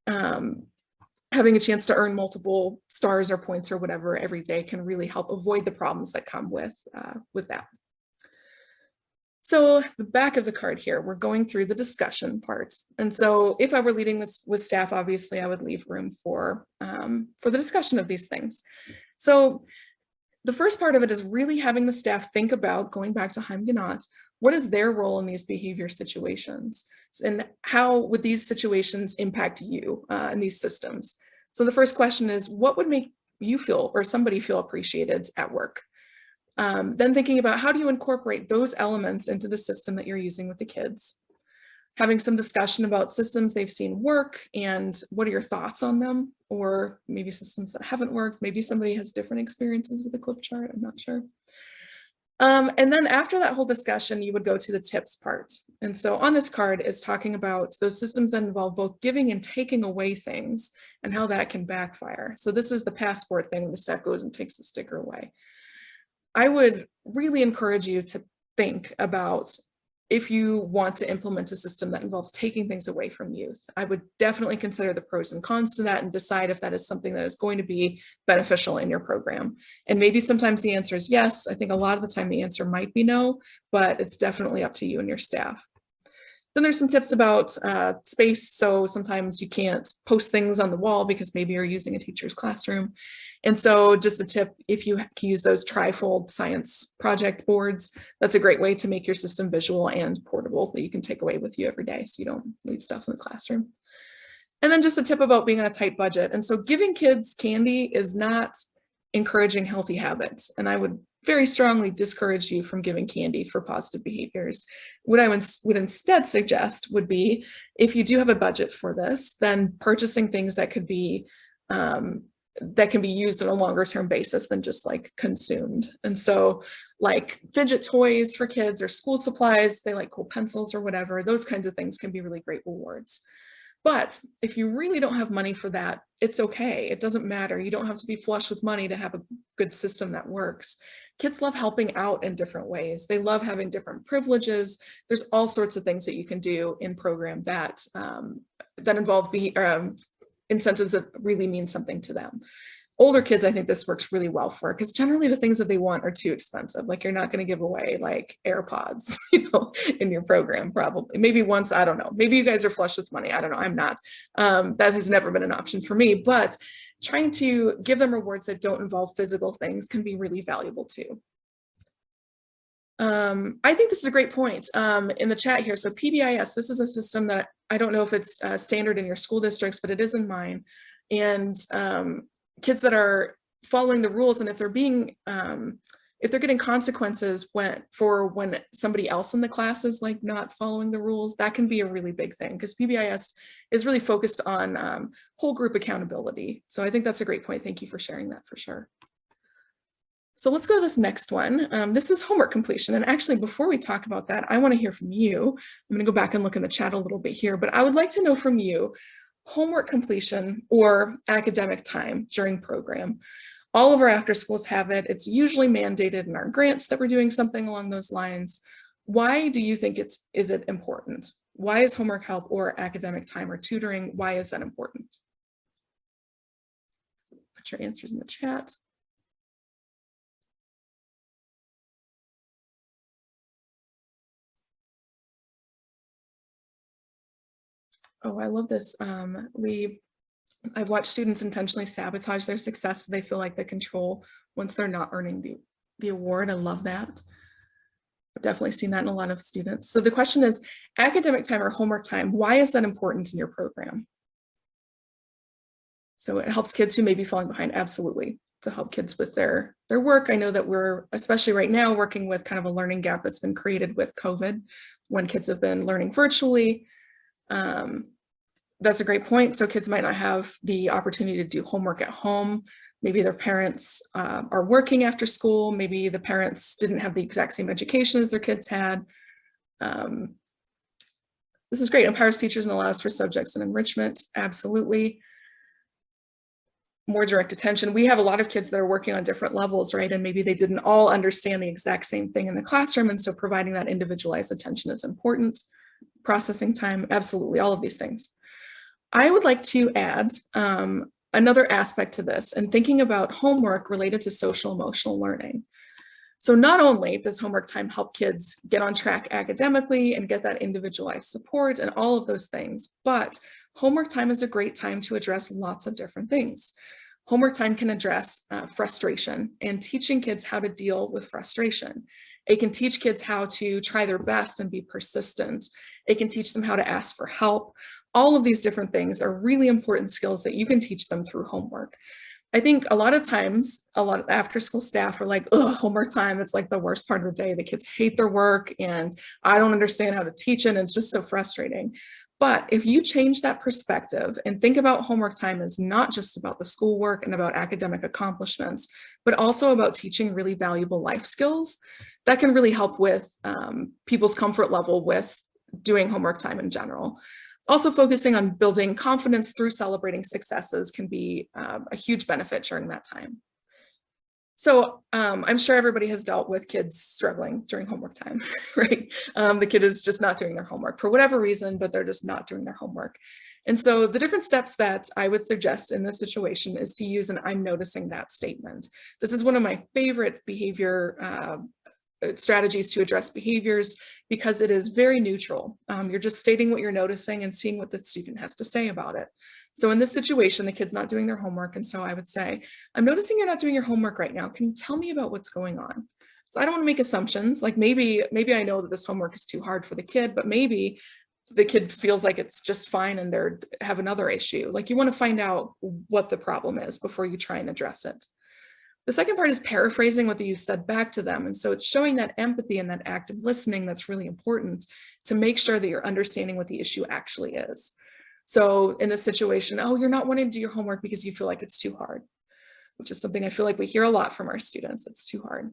Having a chance to earn multiple stars or points or whatever every day can really help avoid the problems that come with that. So the back of the card here, we're going through the discussion part. And so if I were leading this with staff, obviously I would leave room for the discussion of these things. So the first part of it is really having the staff think about, going back to Heimgenot, what is their role in these behavior situations? And how would these situations impact you in these systems? So the first question is, what would make you feel or somebody feel appreciated at work? Then thinking about how do you incorporate those elements into the system that you're using with the kids. Having some discussion about systems they've seen work and what are your thoughts on them, or maybe systems that haven't worked. Maybe somebody has different experiences with a clip chart, I'm not sure. And then after that whole discussion, you would go to the tips part. And so on this card is talking about those systems that involve both giving and taking away things and how that can backfire. So this is the passport thing when the staff goes and takes the sticker away. I would really encourage you to think about if you want to implement a system that involves taking things away from youth. I would definitely consider the pros and cons to that and decide if that is something that is going to be beneficial in your program. And maybe sometimes the answer is yes. I think a lot of the time the answer might be no, but it's definitely up to you and your staff. Then there's some tips about space. So sometimes you can't post things on the wall because maybe you're using a teacher's classroom. And so just a tip, if you can use those trifold science project boards, that's a great way to make your system visual and portable that you can take away with you every day so you don't leave stuff in the classroom. And then just a tip about being on a tight budget. And so giving kids candy is not encouraging healthy habits. And I would very strongly discourage you from giving candy for positive behaviors. What I would instead suggest would be, if you do have a budget for this, then purchasing things that could be that can be used on a longer term basis than just like consumed. And so like fidget toys for kids or school supplies, they like cool pencils or whatever, those kinds of things can be really great rewards. But if you really don't have money for that, it's okay. It doesn't matter. You don't have to be flush with money to have a good system that works. Kids love helping out in different ways. They love having different privileges. There's all sorts of things that you can do in program that involve incentives that really mean something to them. Older kids, I think this works really well for, because generally the things that they want are too expensive. Like you're not going to give away like AirPods, in your program, probably. Maybe once, I don't know. Maybe you guys are flush with money. I don't know. I'm not. That has never been an option for me, but trying to give them rewards that don't involve physical things can be really valuable too. I think this is a great point in the chat here. So PBIS, this is a system that I don't know if it's standard in your school districts, but it is in mine. And kids that are following the rules, and if if they're getting consequences when somebody else in the class is like not following the rules, that can be a really big thing, because PBIS is really focused on whole group accountability. So I think that's a great point. Thank you for sharing that for sure. So let's go to this next one. This is homework completion. And actually, before we talk about that, I want to hear from you. I'm going to go back and look in the chat a little bit here, but I would like to know from you, homework completion or academic time during program. All of our after schools have it. It's usually mandated in our grants that we're doing something along those lines. Why do you think is it important? Why is homework help or academic time or tutoring, why is that important? So put your answers in the chat. Oh, I love this. I've watched students intentionally sabotage their success so they feel like they control once they're not earning the award. I love that. I've definitely seen that in a lot of students. So the question is, academic time or homework time, why is that important in your program? So it helps kids who may be falling behind, absolutely, to help kids with their work. I know that we're, especially right now, working with kind of a learning gap that's been created with COVID, when kids have been learning virtually. That's a great point. So kids might not have the opportunity to do homework at home. Maybe their parents are working after school. Maybe the parents didn't have the exact same education as their kids had. This is great. Empowers teachers and allows for subjects and enrichment. Absolutely. More direct attention. We have a lot of kids that are working on different levels, right? And maybe they didn't all understand the exact same thing in the classroom. And so providing that individualized attention is important. Processing time, absolutely, all of these things. I would like to add another aspect to this and thinking about homework related to social emotional learning. So not only does homework time help kids get on track academically and get that individualized support and all of those things, but homework time is a great time to address lots of different things. Homework time can address frustration and teaching kids how to deal with frustration. It can teach kids how to try their best and be persistent. It can teach them how to ask for help. All of these different things are really important skills that you can teach them through homework. I think a lot of times, a lot of after school staff are like, oh, homework time, it's like the worst part of the day. The kids hate their work and I don't understand how to teach it. And it's just so frustrating. But if you change that perspective and think about homework time as not just about the schoolwork and about academic accomplishments, but also about teaching really valuable life skills, that can really help with people's comfort level with doing homework time in general. Also focusing on building confidence through celebrating successes can be a huge benefit during that time. So I'm sure everybody has dealt with kids struggling during homework time, right? The kid is just not doing their homework for whatever reason, but they're just not doing their homework. And so the different steps that I would suggest in this situation is to use an I'm noticing that statement. This is one of my favorite behavior strategies to address behaviors because it is very neutral. You're just stating what you're noticing and seeing what the student has to say about it. So in this situation, the kid's not doing their homework. And so I would say, I'm noticing you're not doing your homework right now. Can you tell me about what's going on? So I don't want to make assumptions. Like maybe I know that this homework is too hard for the kid, but maybe the kid feels like it's just fine and they have another issue. Like you want to find out what the problem is before you try and address it. The second part is paraphrasing what you said back to them. And so it's showing that empathy and that active listening that's really important to make sure that you're understanding what the issue actually is. So in this situation, oh, you're not wanting to do your homework because you feel like it's too hard, which is something I feel like we hear a lot from our students. It's too hard.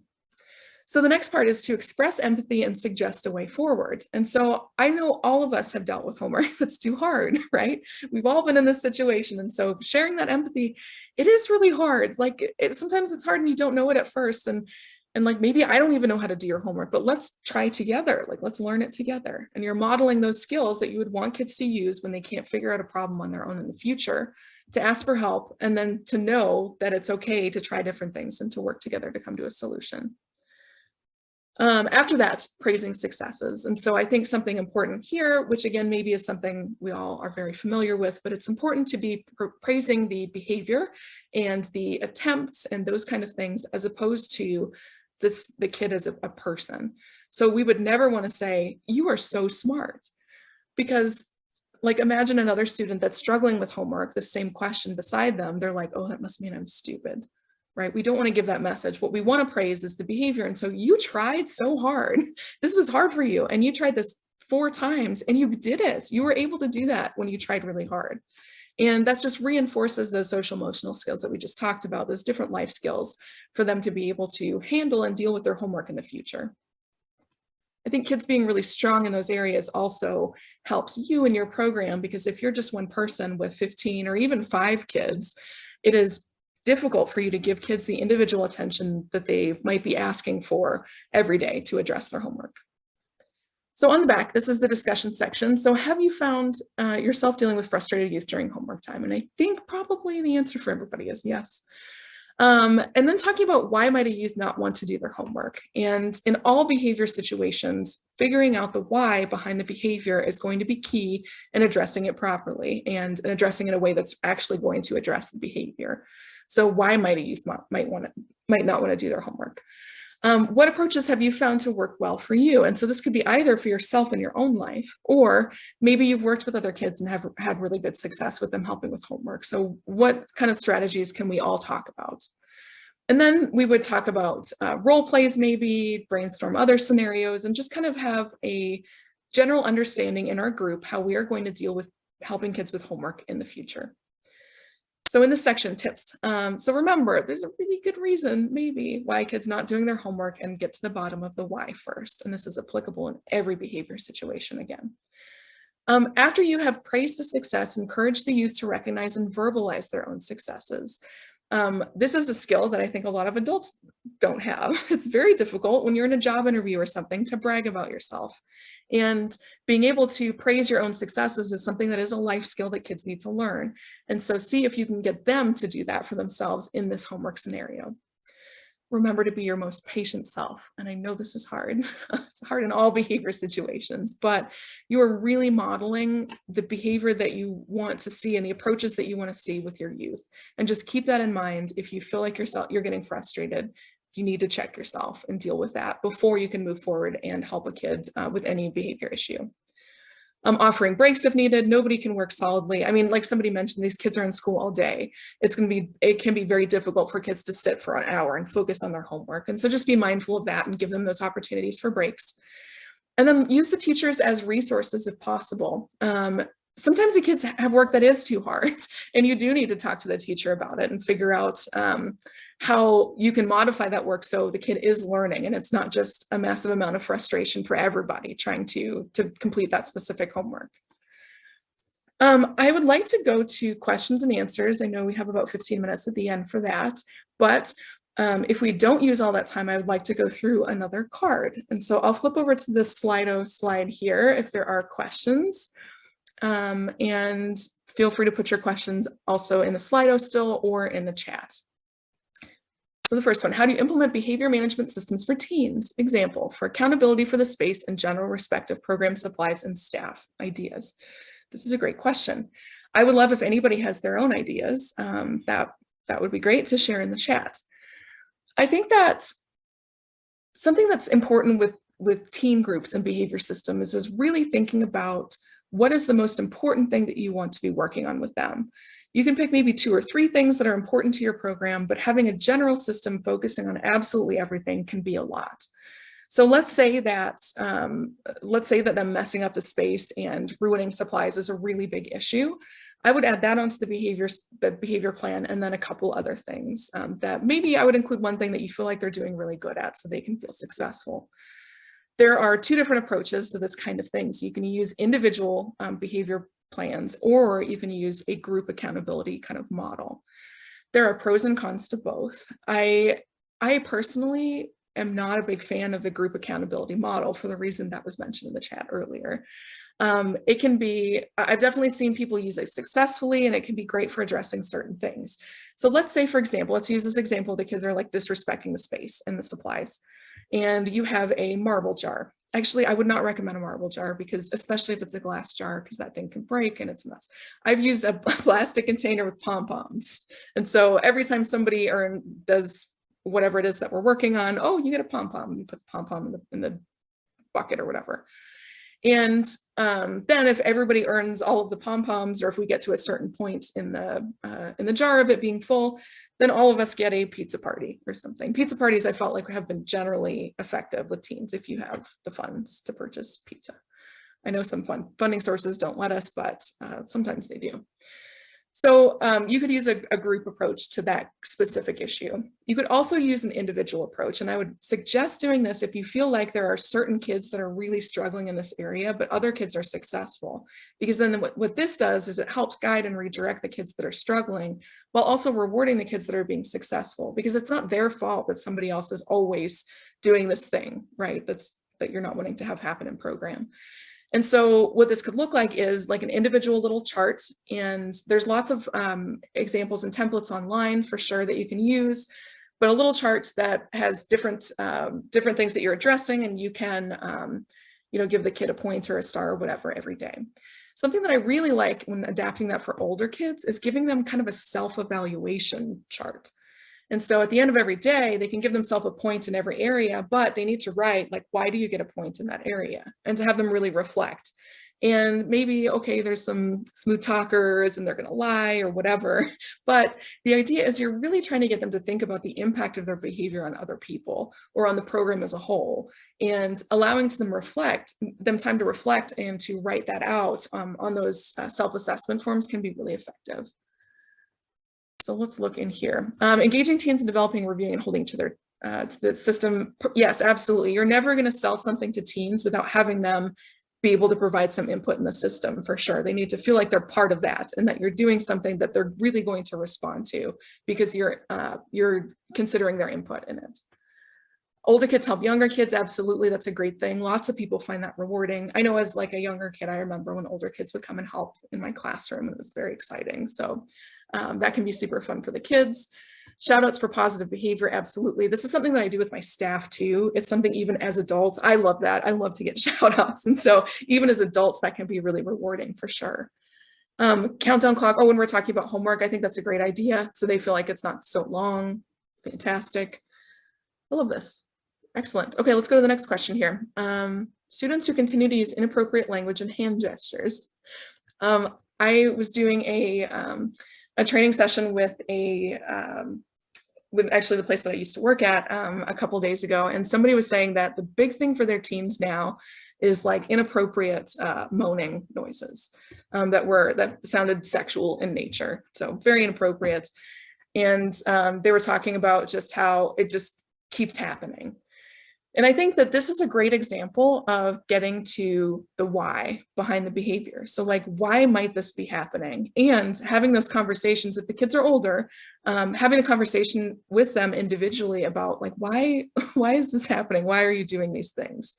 So the next part is to express empathy and suggest a way forward. And so I know all of us have dealt with homework that's too hard, right? We've all been in this situation. And so sharing that empathy, it is really hard. Like sometimes it's hard and you don't know it at first. And like, maybe I don't even know how to do your homework, but let's try together. Like, let's learn it together. And you're modeling those skills that you would want kids to use when they can't figure out a problem on their own in the future, to ask for help, and then to know that it's okay to try different things and to work together to come to a solution. After that, praising successes. And so I think something important here, which again, maybe is something we all are very familiar with, but it's important to be praising the behavior and the attempts and those kind of things, as opposed to the kid as a person. So we would never want to say, you are so smart, because like imagine another student that's struggling with homework, the same question beside them, they're like, oh, that must mean I'm stupid. right? We don't want to give that message. What we want to praise is the behavior. And so you tried so hard. This was hard for you. And you tried this 4 times and you did it. You were able to do that when you tried really hard. And that just reinforces those social emotional skills that we just talked about, those different life skills for them to be able to handle and deal with their homework in the future. I think kids being really strong in those areas also helps you in your program, because if you're just one person with 15 or even 5 kids, it is difficult for you to give kids the individual attention that they might be asking for every day to address their homework. So on the back, this is the discussion section. So have you found yourself dealing with frustrated youth during homework time? And I think probably the answer for everybody is yes. And then talking about why might a youth not want to do their homework? And in all behavior situations, figuring out the why behind the behavior is going to be key in addressing it properly and addressing it in a way that's actually going to address the behavior. So why might a youth might not want to do their homework? What approaches have you found to work well for you? And so this could be either for yourself in your own life, or maybe you've worked with other kids and have had really good success with them helping with homework. So what kind of strategies can we all talk about? And then we would talk about role plays, maybe brainstorm other scenarios, and just kind of have a general understanding in our group how we are going to deal with helping kids with homework in the future. So in this section, tips. So remember, there's a really good reason maybe why kids not doing their homework, and get to the bottom of the why first. And this is applicable in every behavior situation again. After you have praised the success, encourage the youth to recognize and verbalize their own successes. This is a skill that I think a lot of adults don't have. It's very difficult when you're in a job interview or something to brag about yourself. And being able to praise your own successes is something that is a life skill that kids need to learn. And so see if you can get them to do that for themselves in this homework scenario. Remember to be your most patient self. And I know this is hard. It's hard in all behavior situations, but you are really modeling the behavior that you want to see and the approaches that you want to see with your youth. And just keep that in mind. If you feel like you're getting frustrated, you need to check yourself and deal with that before you can move forward and help a kid with any behavior issue. Offering breaks if needed. Nobody can work solidly. I mean, like somebody mentioned, these kids are in school all day. It can be very difficult for kids to sit for an hour and focus on their homework. And so just be mindful of that and give them those opportunities for breaks. And then use the teachers as resources if possible. Sometimes the kids have work that is too hard, and you do need to talk to the teacher about it and figure out how you can modify that work so the kid is learning and it's not just a massive amount of frustration for everybody trying to complete that specific homework. I would like to go to questions and answers. I know we have about 15 minutes at the end for that, but if we don't use all that time, I would like to go through another card. And so I'll flip over to the Slido slide here if there are questions. And feel free to put your questions also in the Slido still or in the chat. So the first one, how do you implement behavior management systems for teens? Example, for accountability for the space and general respect of program supplies and staff ideas. This is a great question. I would love if anybody has their own ideas. That would be great to share in the chat. I think that something that's important with teen groups and behavior systems is really thinking about what is the most important thing that you want to be working on with them. You can pick maybe 2 or 3 things that are important to your program, but having a general system focusing on absolutely everything can be a lot. So let's say that them messing up the space and ruining supplies is a really big issue. I would add that onto the behavior plan, and then a couple other things that maybe I would include one thing that you feel like they're doing really good at so they can feel successful. There are 2 different approaches to this kind of thing. So you can use individual behavior plans, or you can use a group accountability kind of model. There are pros and cons to both. I personally am not a big fan of the group accountability model for the reason that was mentioned in the chat earlier. It can be, I've definitely seen people use it successfully, and it can be great for addressing certain things. So let's say, for example, let's use this example, the kids are like disrespecting the space and the supplies, and you have a marble jar. Actually, I would not recommend a marble jar, because especially if it's a glass jar, because that thing can break and it's a mess. I've used a plastic container with pom-poms. And so every time somebody does whatever it is that we're working on, oh, you get a pom-pom, you put the pom-pom in the bucket or whatever. And then if everybody earns all of the pom-poms, or if we get to a certain point in the jar of it being full, then all of us get a pizza party or something. Pizza parties, I felt like have been generally effective with teens if you have the funds to purchase pizza. I know some funding sources don't let us, but sometimes they do. So you could use a group approach to that specific issue. You could also use an individual approach, and I would suggest doing this if you feel like there are certain kids that are really struggling in this area, but other kids are successful. Because then what this does is it helps guide and redirect the kids that are struggling while also rewarding the kids that are being successful, because it's not their fault that somebody else is always doing this thing, right? That you're not wanting to have happen in program. And so what this could look like is like an individual little chart, and there's lots of examples and templates online for sure that you can use, but a little chart that has different things that you're addressing, and you can give the kid a point or a star or whatever every day. Something that I really like when adapting that for older kids is giving them kind of a self-evaluation chart. And so at the end of every day, they can give themselves a point in every area, but they need to write, like, why do you get a point in that area? And to have them really reflect. And maybe, okay, there's some smooth talkers and they're going to lie or whatever. But the idea is you're really trying to get them to think about the impact of their behavior on other people or on the program as a whole, and allowing them time to reflect and to write that out on those self-assessment forms can be really effective. So let's look in here. Engaging teens in developing, reviewing, and holding to the system. Yes, absolutely. You're never going to sell something to teens without having them be able to provide some input in the system, for sure. They need to feel like they're part of that and that you're doing something that they're really going to respond to because you're considering their input in it. Older kids help younger kids, absolutely. That's a great thing. Lots of people find that rewarding. I know as like a younger kid, I remember when older kids would come and help in my classroom. It was very exciting. So that can be super fun for the kids. Shout outs for positive behavior, absolutely. This is something that I do with my staff too. It's something even as adults, I love that. I love to get shout outs. And so even as adults, that can be really rewarding for sure. Countdown clock, when we're talking about homework, I think that's a great idea. So they feel like it's not so long. Fantastic. I love this. Excellent. Okay, let's go to the next question here. Students who continue to use inappropriate language and hand gestures. I was doing a training session with actually the place that I used to work at a couple of days ago, and somebody was saying that the big thing for their teens now is like inappropriate moaning noises that sounded sexual in nature, so very inappropriate. And they were talking about just how it just keeps happening. And I think that this is a great example of getting to the why behind the behavior. So like, why might this be happening? And having those conversations, if the kids are older, having a conversation with them individually about like, why is this happening? Why are you doing these things?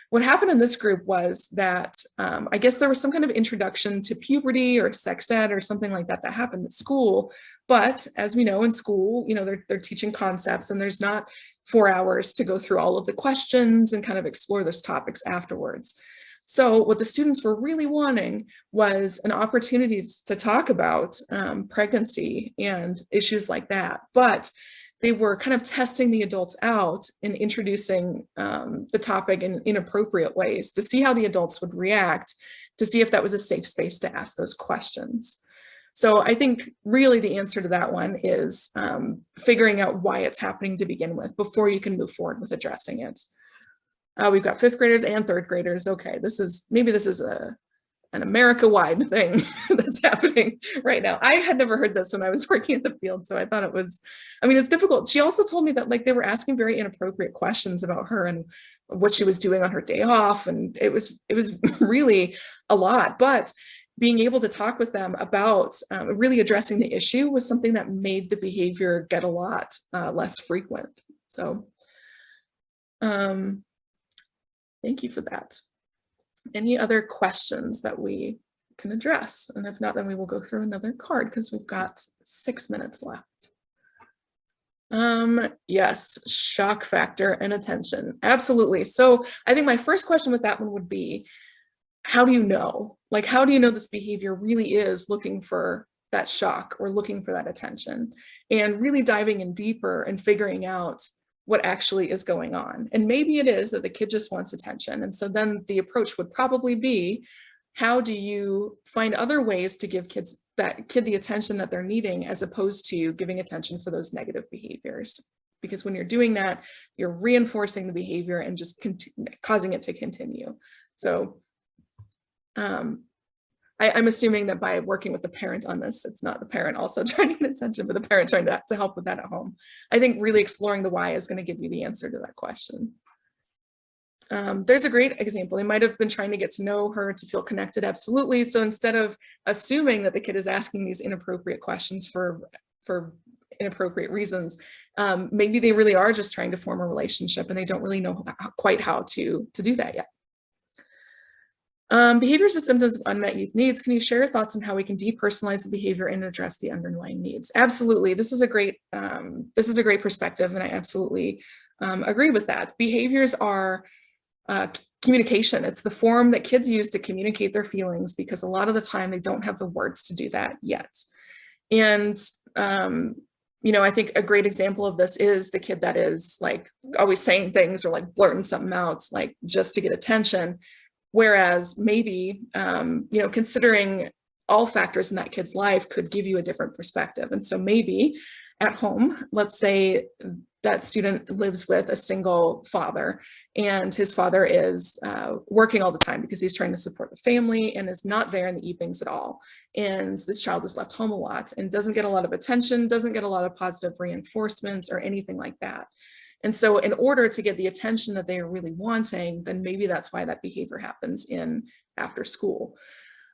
What happened in this group was that I guess there was some kind of introduction to puberty or sex ed or something like that happened at school. But as we know in school, they're teaching concepts and there's not 4 hours to go through all of the questions and kind of explore those topics afterwards. So what the students were really wanting was an opportunity to talk about pregnancy and issues like that. But they were kind of testing the adults out and introducing the topic in inappropriate ways to see how the adults would react, to see if that was a safe space to ask those questions. So I think really the answer to that one is figuring out why it's happening to begin with before you can move forward with addressing it. We've got 5th graders and 3rd graders. Okay, maybe this is an America-wide thing that's happening right now. I had never heard this when I was working in the field, so I thought it's difficult. She also told me that like they were asking very inappropriate questions about her and what she was doing on her day off, and it was really a lot. But being able to talk with them about really addressing the issue was something that made the behavior get a lot less frequent. So thank you for that. Any other questions that we can address? And if not, then we will go through another card because we've got 6 minutes left. Yes, shock factor and attention. Absolutely. So I think my first question with that one would be, how do you know? Like, how do you know this behavior really is looking for that shock or looking for that attention? And really diving in deeper and figuring out what actually is going on. And maybe it is that the kid just wants attention. And so then the approach would probably be, how do you find other ways to give kids that kid the attention that they're needing, as opposed to giving attention for those negative behaviors. Because when you're doing that, you're reinforcing the behavior and just causing it to continue. So I'm assuming that by working with the parent on this, it's not the parent also trying to get attention, but the parent trying to help with that at home. I think really exploring the why is going to give you the answer to that question. There's a great example. They might have been trying to get to know her, to feel connected. Absolutely. So instead of assuming that the kid is asking these inappropriate questions for inappropriate reasons, maybe they really are just trying to form a relationship and they don't really know quite how to do that yet. Behaviors and symptoms of unmet youth needs. Can you share your thoughts on how we can depersonalize the behavior and address the underlying needs? Absolutely. This is a great perspective, and I absolutely agree with that. Behaviors are communication. It's the form that kids use to communicate their feelings, because a lot of the time they don't have the words to do that yet. And I think a great example of this is the kid that is like always saying things or like blurting something out, like just to get attention. Whereas maybe, considering all factors in that kid's life could give you a different perspective. And so maybe at home, let's say that student lives with a single father, and his father is working all the time because he's trying to support the family and is not there in the evenings at all. And this child is left home a lot and doesn't get a lot of attention, doesn't get a lot of positive reinforcements or anything like that. And so in order to get the attention that they are really wanting, then maybe that's why that behavior happens in after school.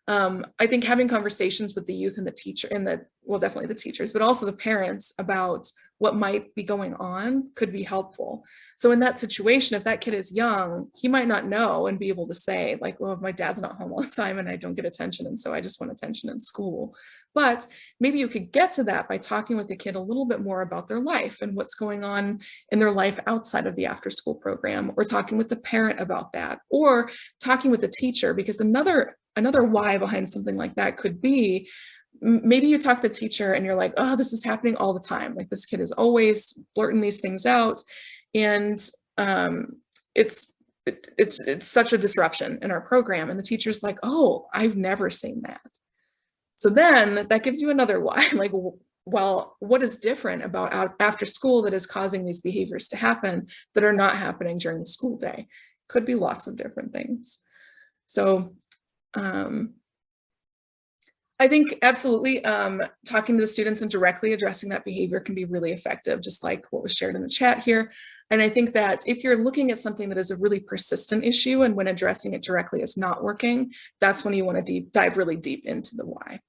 I think having conversations with the youth and the teacher definitely the teachers, but also the parents about what might be going on could be helpful. So in that situation, if that kid is young, he might not know and be able to say like, well, my dad's not home all the time and I don't get attention, and so I just want attention in school. But maybe you could get to that by talking with the kid a little bit more about their life and what's going on in their life outside of the after school program, or talking with the parent about that, or talking with the teacher, because another why behind something like that could be, maybe you talk to the teacher and you're like, oh, this is happening all the time. Like this kid is always blurting these things out. And it's such a disruption in our program. And the teacher's like, oh, I've never seen that. So then that gives you another why, like, well, what is different about after school that is causing these behaviors to happen that are not happening during the school day? Could be lots of different things. So I think absolutely talking to the students and directly addressing that behavior can be really effective, just like what was shared in the chat here. And I think that if you're looking at something that is a really persistent issue and when addressing it directly is not working, that's when you want to dive really deep into the why.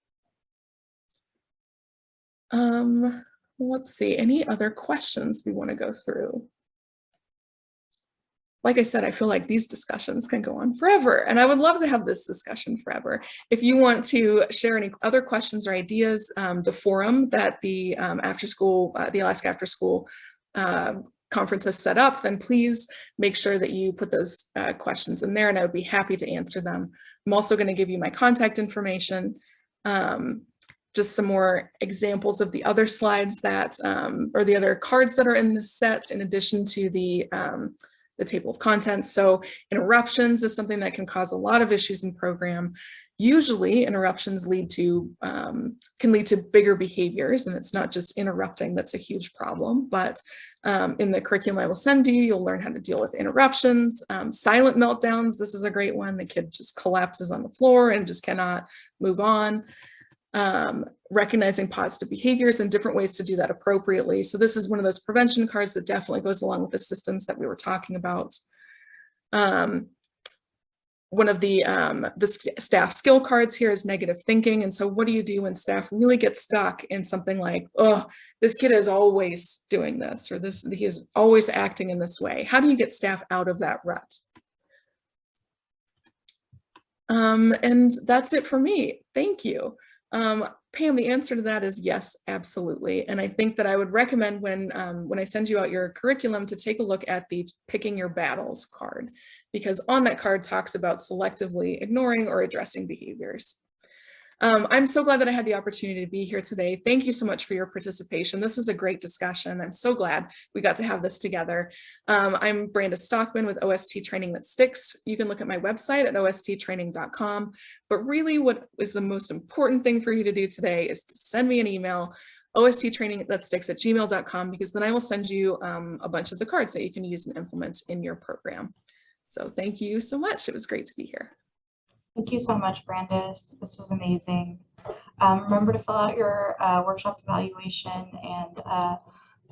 Let's see, any other questions we want to go through? Like I said, I feel like these discussions can go on forever, and I would love to have this discussion forever. If you want to share any other questions or ideas, the forum that the Alaska After School Conference has set up, then please make sure that you put those questions in there, and I would be happy to answer them. I'm also going to give you my contact information, just some more examples of the other slides that, or the other cards that are in this set, in addition to the table of contents. So interruptions is something that can cause a lot of issues in program. Usually interruptions can lead to bigger behaviors, and it's not just interrupting that's a huge problem, but in the curriculum I will send you, you'll learn how to deal with interruptions. Silent meltdowns, this is a great one. The kid just collapses on the floor and just cannot move on. Recognizing positive behaviors and different ways to do that appropriately. So this is one of those prevention cards that definitely goes along with the systems that we were talking about. One of the staff skill cards here is negative thinking. And so what do you do when staff really get stuck in something like, oh, this kid is always doing this, or he is always acting in this way? How do you get staff out of that rut? And that's it for me. Thank you. Pam, the answer to that is yes, absolutely. And I think that I would recommend when I send you out your curriculum to take a look at the Picking Your Battles card, because on that card talks about selectively ignoring or addressing behaviors. I'm so glad that I had the opportunity to be here today. Thank you so much for your participation. This was a great discussion. I'm so glad we got to have this together. I'm Brandis Stockman with OST Training That Sticks. You can look at my website at osttraining.com, but really what is the most important thing for you to do today is to send me an email, osttraining.sticks@gmail.com, because then I will send you a bunch of the cards that you can use and implement in your program. So thank you so much. It was great to be here. Thank you so much, Brandis. This was amazing. Remember to fill out your workshop evaluation, and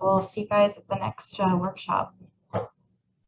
we'll see you guys at the next workshop.